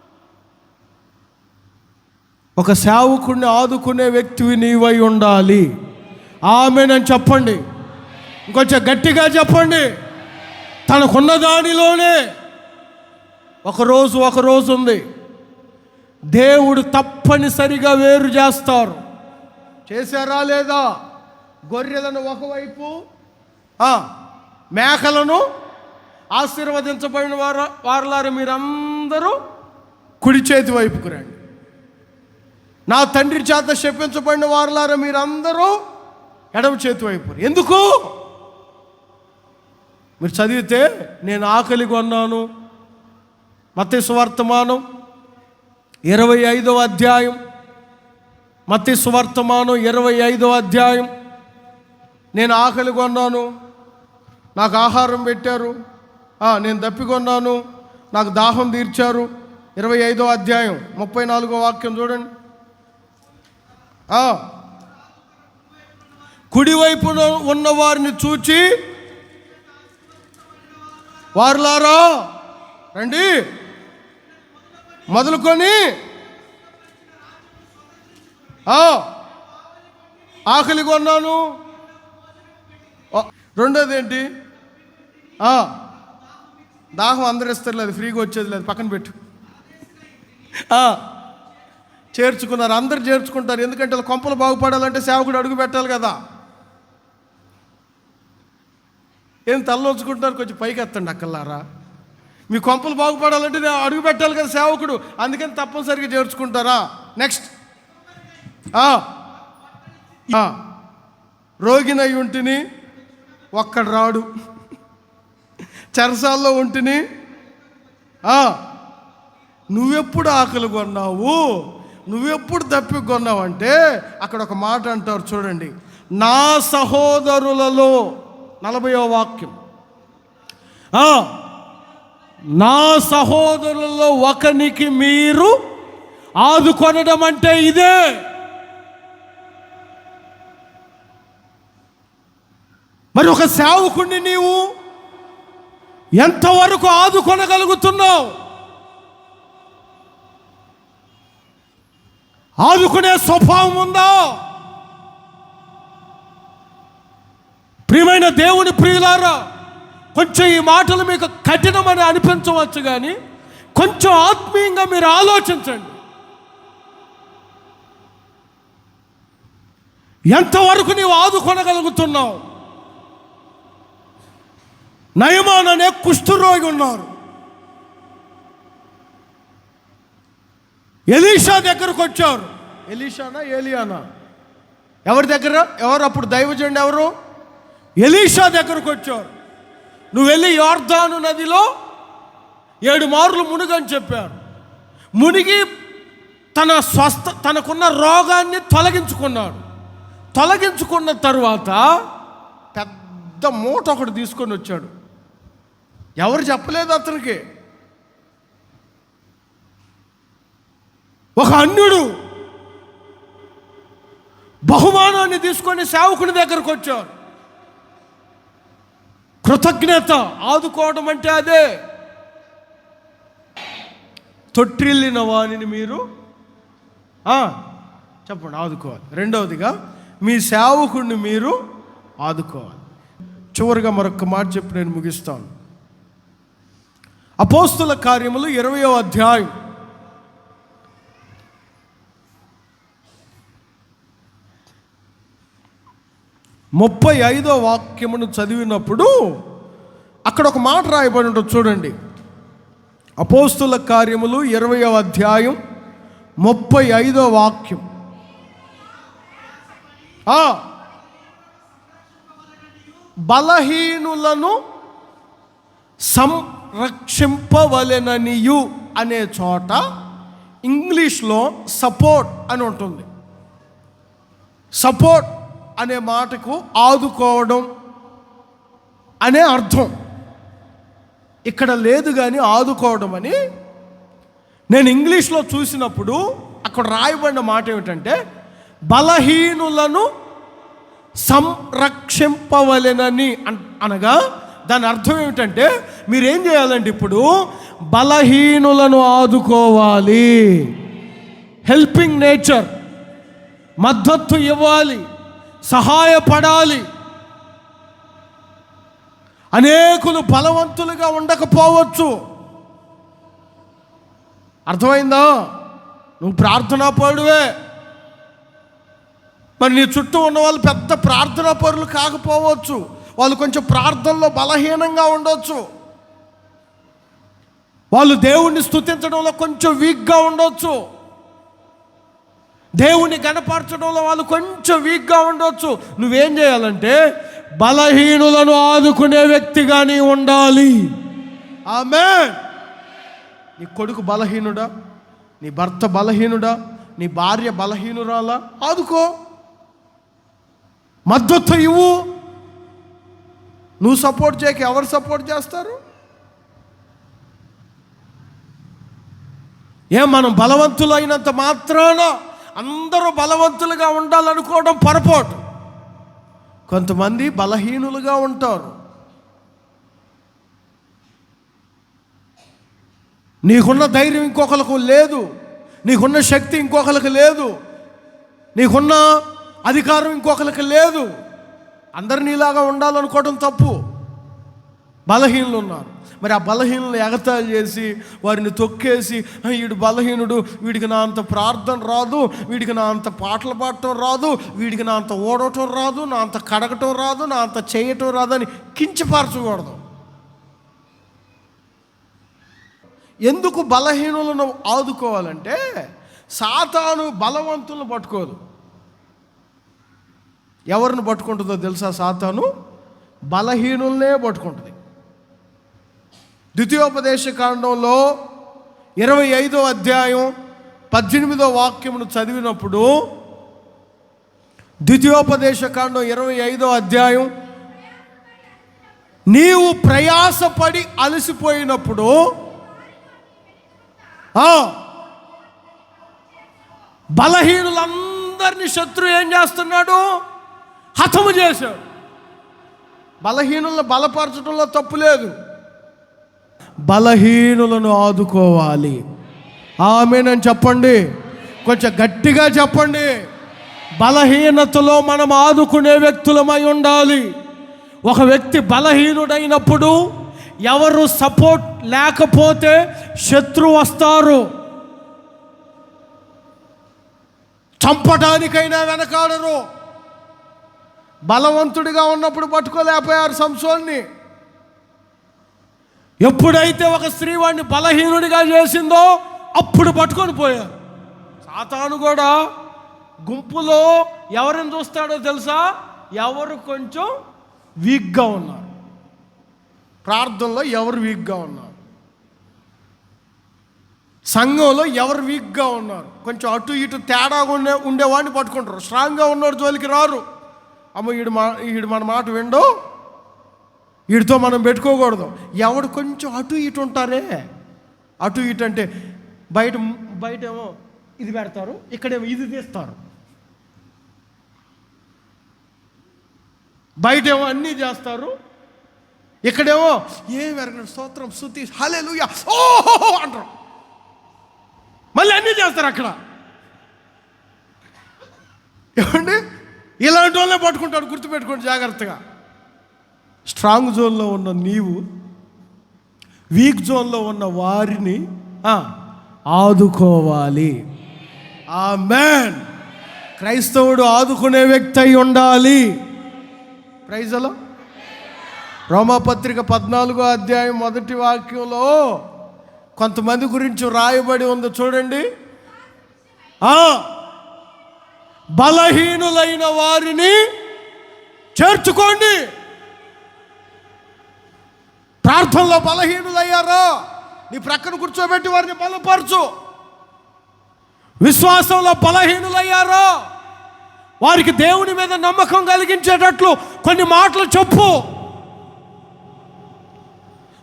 ఒక సేవకుడిని ఆదుకునే వ్యక్తివి నీవై ఉండాలి. ఆమేనని చెప్పండి, ఇంకొంచెం గట్టిగా చెప్పండి. తనకున్న దానిలోనే ఒక రోజు ఉంది. దేవుడు తప్పనిసరిగా వేరు చేస్తారు. చేశారా లేదా? గొర్రెలను ఒకవైపు, మేకలను, ఆశీర్వదించబడిన వారులారా మీరందరూ కుడి చేతి వైపుకు రండి. నా తండ్రి చేత శపించబడిన వారులారా మీరందరూ ఎడమ చేతి వైపు. ఎందుకు? మీరు చదివితే, నేను ఆకలి కొన్నాను, మత్తయి సువార్తమానం 25వ అధ్యాయం, మత్తయి సువార్తమానం 25వ అధ్యాయం, నేను ఆకలి కొన్నాను, నాకు ఆహారం పెట్టారు, నేను దప్పికొన్నాను, నాకు దాహం తీర్చారు. 25వ అధ్యాయం 34వ వాక్యం చూడండి. కుడివైపున ఉన్న వారిని చూచి, వారులారా రండి, మొదలుకొని ఆకలి కొన్నాను. రెండోది ఏంటి? దాహం అందరు ఇస్తారు, లేదు ఫ్రీగా వచ్చేది లేదు, పక్కన పెట్టు. చేర్చుకున్నారు, అందరు చేర్చుకుంటారు. ఎందుకంటే వాళ్ళ కొంపలు బాగుపడాలంటే సేవకుడు అడుగు పెట్టాలి కదా. ఏం తలలోంచుకుంటున్నారు? కొంచెం పైకి ఎత్తండి అక్కలారా. మీ కొంపలు బాగుపడాలంటే అడుగు పెట్టాలి కదా సేవకుడు, అందుకని తప్పనిసరిగా చేర్చుకుంటారా. నెక్స్ట్, రోగినై ఉంటిని, ఒక్కడు రాడు. చెరసాల్లో ఉంటిని, నువ్వెప్పుడు ఆకలి కొన్నావు, నువ్వెప్పుడు దప్పి కొన్నావు అంటే అక్కడ ఒక మాట అంటారు చూడండి. నా సహోదరులలో 40వ వాక్యం, నా సహోదరులలో ఒకనికి మీరు ఆదుకొనడం అంటే ఇదే. మరి ఒక సేవకుడిని నీవు ఎంతవరకు ఆదుకొనగలుగుతున్నావు? ఆదుకునే స్వభావం ఉందా? ప్రియమైన దేవుని ప్రియులారా, కొంచెం ఈ మాటలు మీకు కఠినమని అనిపించవచ్చు, కానీ కొంచెం ఆత్మీయంగా మీరు ఆలోచించండి. ఎంతవరకు నీవు ఆదుకొనగలుగుతున్నావు? నయమాన్ అనే కుష్ఠరోగి ఉన్నారు. ఎలీషా దగ్గరకు వచ్చారు. ఎలీషానా ఏలియానా? ఎవరి దగ్గర? ఎవరు అప్పుడు దైవజనుడు? ఎవరు? ఎలీషా దగ్గరకు వచ్చారు. నువ్వు వెళ్ళి యోర్దాను నదిలో 7 మార్లు మునుగని చెప్పారు. మునిగి తనకున్న రోగాన్ని తొలగించుకున్నాడు. తొలగించుకున్న తరువాత పెద్ద మూట ఒకటి తీసుకొని వచ్చాడు. ఎవరు చెప్పలేదు అతనికి. ఒక అన్యుడు బహుమానాన్ని తీసుకొని సేవకుని దగ్గరకు వచ్చారు. కృతజ్ఞత. ఆదుకోవడం అంటే అదే. తొట్టిల్లిన వాణిని మీరు చెప్పండి ఆదుకోవాలి. రెండవదిగా మీ సేవకుడిని మీరు ఆదుకోవాలి. చివరిగా మరొక మాట చెప్పి నేను ముగిస్తాను. అపోస్తుల కార్యములు 20వ అధ్యాయం 35వ వాక్యమును చదివినప్పుడు అక్కడ ఒక మాట రాయబడి ఉంటుంది చూడండి. అపోస్తుల కార్యములు 20వ అధ్యాయం 35వ వాక్యం. బలహీనులను సంరక్షింపవలెననియు అనే చోట ఇంగ్లీష్లో సపోర్ట్ అని ఉంటుంది. సపోర్ట్ అనే మాటకు ఆదుకోవడం అనే అర్థం. ఇక్కడ లేదు కానీ ఆదుకోవడం అని. నేను ఇంగ్లీష్లో చూసినప్పుడు అక్కడ రాయబడిన మాట ఏమిటంటే బలహీనులను సంరక్షింపవలెనని అనగా దాని అర్థం ఏమిటంటే మీరేం చేయాలంటే ఇప్పుడు బలహీనులను ఆదుకోవాలి, హెల్పింగ్ నేచర్, మద్దతు ఇవ్వాలి, సహాయపడాలి. అనేకులు బలవంతులుగా ఉండకపోవచ్చు. అర్థమైందా? నువ్వు ప్రార్థనా పరుడువే, మరి నీ చుట్టూ ఉన్న వాళ్ళు పెద్ద ప్రార్థనా పరులు కాకపోవచ్చు. వాళ్ళు కొంచెం ప్రార్థనలో బలహీనంగా ఉండొచ్చు. వాళ్ళు దేవుణ్ణి స్తుతించడంలో కొంచెం వీక్గా ఉండొచ్చు. దేవుణ్ణి గణపరచడంలో వాళ్ళు కొంచెం వీక్గా ఉండొచ్చు. నువ్వేం చేయాలంటే బలహీనులను ఆదుకునే వ్యక్తిగా నీ ఉండాలి. ఆమేన్. నీ కొడుకు బలహీనుడా, నీ భర్త బలహీనుడా, నీ భార్య బలహీనురాలా, ఆదుకో, మద్దతు ఇవ్వు. నువ్వు సపోర్ట్ చేయక ఎవరు సపోర్ట్ చేస్తారు? మనం బలవంతులు అయినంత మాత్రాన అందరూ బలవంతులుగా ఉండాలనుకోవడం పొరపాటు. కొంతమంది బలహీనులుగా ఉంటారు. నీకున్న ధైర్యం ఇంకొకరికి లేదు, నీకున్న శక్తి ఇంకొకరికి లేదు, నీకున్న అధికారం ఇంకొకరికి లేదు. అందరు నీలాగా ఉండాలనుకోవడం తప్పు. బలహీనులు ఉన్నారు. మరి ఆ బలహీనులు ఎగతాళి చేసి వారిని తొక్కేసి వీడు బలహీనుడు, వీడికి నా అంత ప్రార్థన రాదు, వీడికి నా అంత పాటలు పాడటం రాదు, వీడికి నా అంత ఓడటం రాదు, నా అంత కడగటం రాదు, నా అంత చేయటం రాదు అని కించపరచకూడదు. ఎందుకు బలహీనులను ఆదుకోవాలంటే సాతాను బలవంతులను పట్టుకోదు. ఎవరిని పట్టుకుంటుందో తెలుసా? సాతాను బలహీనులనే పట్టుకుంటుంది. ద్వితీయోపదేశ కాండంలో 25వ అధ్యాయం 18వ వాక్యమును చదివినప్పుడు, ద్వితీయోపదేశ కాండం 25వ అధ్యాయం, నీవు ప్రయాసపడి అలసిపోయినప్పుడు బలహీనులందరినీ శత్రువు ఏం చేస్తున్నాడు? హతము చేశాడు. బలహీనులను బలపరచడంలో తప్పు లేదు. బలహీనులను ఆదుకోవాలి. ఆమేన్ చెప్పండి, కొంచెం గట్టిగా చెప్పండి. బలహీనతలో మనం ఆదుకునే వ్యక్తులమై ఉండాలి. ఒక వ్యక్తి బలహీనుడైనప్పుడు ఎవరు సపోర్ట్ లేకపోతే శత్రువు వస్తారు. చంపడానికైనా వెనకాడరు. బలవంతుడిగా ఉన్నప్పుడు పట్టుకోలేకపోయారు సంసోన్ని. ఎప్పుడైతే ఒక స్త్రీ వాడిని బలహీనుడిగా చేసిందో అప్పుడు పట్టుకొని పోయారు. సాతాను కూడా గుంపులో ఎవరిని చూస్తాడో తెలుసా? ఎవరు కొంచెం వీక్గా ఉన్నారు, ప్రార్థనలో ఎవరు వీక్గా ఉన్నారు, సంఘంలో ఎవరు వీక్గా ఉన్నారు, కొంచెం అటు ఇటు తేడాగా ఉండేవాడిని పట్టుకుంటారు. స్ట్రాంగ్గా ఉన్నవాడు జోలికి రారు. అమ్మ ఈడు మన మాట విండో, వీడితో మనం పెట్టుకోకూడదు. ఎవడు కొంచెం అటు ఇటు ఉంటారే, అటు ఇటు అంటే బయటేమో ఇది పెడతారు, ఇక్కడేమో ఇది తీస్తారు, బయటేమో అన్నీ చేస్తారు, ఇక్కడేమో ఏం వెరగ స్తోత్రం స్తుతి హల్లెలూయా ఓహో అంటారు, మళ్ళీ అన్నీ చేస్తారు అక్కడ. ఏమండి, ఇలాంటి వాళ్ళే పట్టుకుంటాడు. గుర్తుపెట్టుకోండి జాగ్రత్తగా. స్ట్రాంగ్ జోన్లో ఉన్న నీవు వీక్ జోన్లో ఉన్న వారిని ఆదుకోవాలి. ఆమేన్. క్రైస్తవుడు ఆదుకునే వ్యక్తి అయి ఉండాలి. ప్రైజ్ అలా. రోమాపత్రిక 14వ అధ్యాయం 1వ వాక్యంలో కొంతమంది గురించి రాయబడి ఉంది చూడండి. బలహీనులైన వారిని చేర్చుకోండి. ప్రార్థనలో బలహీనులయ్యారో నీ ప్రక్కన కూర్చోబెట్టి వారిని బలపరచు. విశ్వాసంలో బలహీనులయ్యారో వారికి దేవుని మీద నమ్మకం కలిగించేటట్లు కొన్ని మాటలు చెప్పు.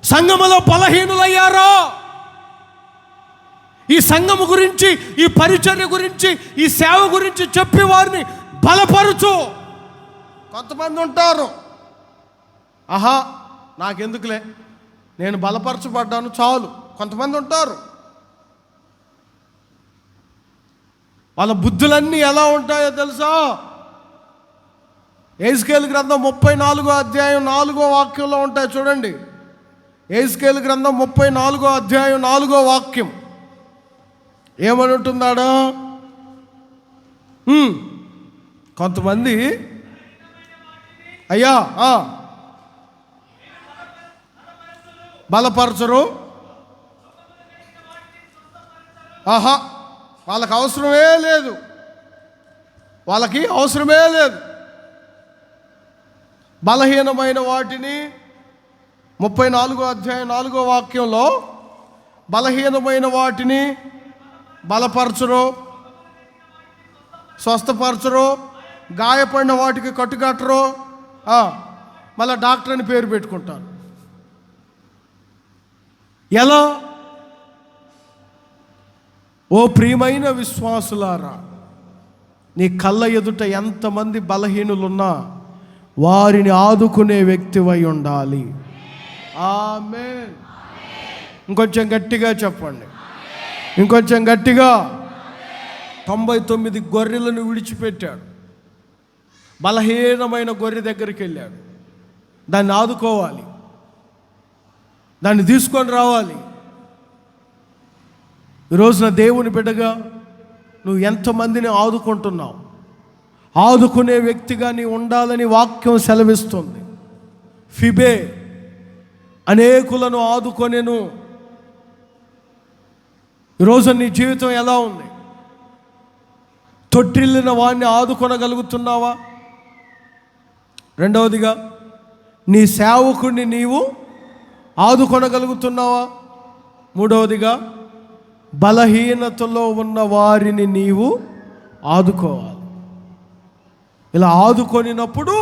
సంఘములో బలహీనులయ్యారో ఈ సంఘము గురించి, ఈ పరిచర్య గురించి, ఈ సేవ గురించి చెప్పి వారిని బలపరచు. కొంతమంది ఉంటారు, నాకెందుకులే, నేను బలపరచబడ్డాను చాలు. కొంతమంది ఉంటారు, వాళ్ళ బుద్ధులన్నీ ఎలా ఉంటాయో తెలుసా? యెహెజ్కేలు గ్రంథం 34వ అధ్యాయం 4వ వాక్యంలో ఉంటాయి చూడండి. యెహెజ్కేలు గ్రంథం 34వ అధ్యాయం 4వ వాక్యం ఏమని ఉంటున్నాడా? కొంతమంది అయ్యా బలపరచరు. వాళ్ళకి అవసరమే లేదు, వాళ్ళకి అవసరమే లేదు. బలహీనమైన వాటిని 34వ అధ్యాయం 4వ వాక్యంలో బలహీనమైన వాటిని బలపరచరు, స్వస్థపరచరు, గాయపడిన వాటికి కట్టుకట్టరు, మళ్ళీ డాక్టర్ అని పేరు పెట్టుకుంటారు. ఎలా? ఓ ప్రియమైన విశ్వాసులారా, నీ కళ్ళ ఎదుట ఎంతమంది బలహీనులున్నా వారిని ఆదుకునే వ్యక్తివై ఉండాలి. ఆమేన్. ఇంకొంచెం గట్టిగా చెప్పండి, ఇంకొంచెం గట్టిగా. 99 గొర్రెలను విడిచిపెట్టాడు. బలహీనమైన గొర్రె దగ్గరికి వెళ్ళాడు. దాన్ని ఆదుకోవాలి, దాన్ని తీసుకొని రావాలి. ఈరోజున దేవుని బిడ్డగా నువ్వు ఎంతమందిని ఆదుకుంటున్నావు? ఆదుకునే వ్యక్తిగా నీ ఉండాలని వాక్యం సెలవిస్తుంది. ఫిబే అనేకులను ఆదుకొనెను. ఈరోజు నీ జీవితం ఎలా ఉంది? తొట్టిల్లిన వాడిని ఆదుకొనగలుగుతున్నావా? రెండవదిగా, నీ సేవకుడిని నీవు ఆదుకొనగలుగుతున్నావా? మూడవదిగా, బలహీనతలో ఉన్న వారిని నీవు ఆదుకోవాలి. ఇలా ఆదుకొనినప్పుడు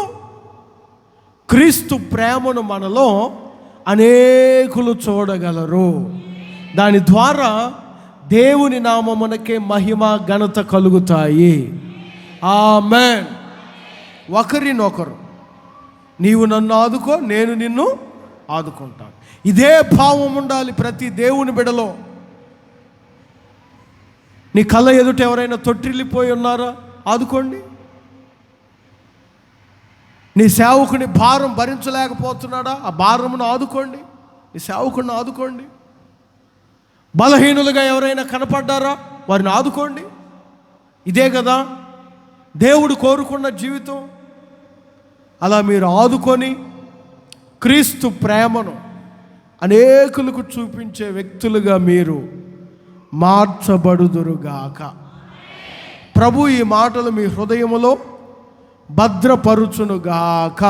క్రీస్తు ప్రేమను మనలో అనేకులు చూడగలరు. దాని ద్వారా దేవుని నామమునకే మహిమ ఘనత కలుగుతాయి. ఆమేన్. ఒకరినొకరు, నీవు నన్ను ఆదుకో, నేను నిన్ను ఆదుకుంటాను. ఇదే భావం ఉండాలి ప్రతి దేవుని బిడలో. నీ కళ్ళ ఎదుట ఎవరైనా తొట్టిల్లిపోయి ఉన్నారా? ఆదుకోండి. నీ సేవకుని భారం భరించలేకపోతున్నాడా? ఆ భారమును ఆదుకోండి. నీ సేవకుని ఆదుకోండి. బలహీనులుగా ఎవరైనా కనపడ్డారా? వారిని ఆదుకోండి. ఇదే కదా దేవుడు కోరుకున్న జీవితం. అలా మీరు ఆదుకొని క్రీస్తు ప్రేమను అనేకులకు చూపించే వ్యక్తులుగా మీరు మార్చబడుదురుగాక. ప్రభు ఈ మాటలు మీ హృదయములో భద్రపరుచునుగాక.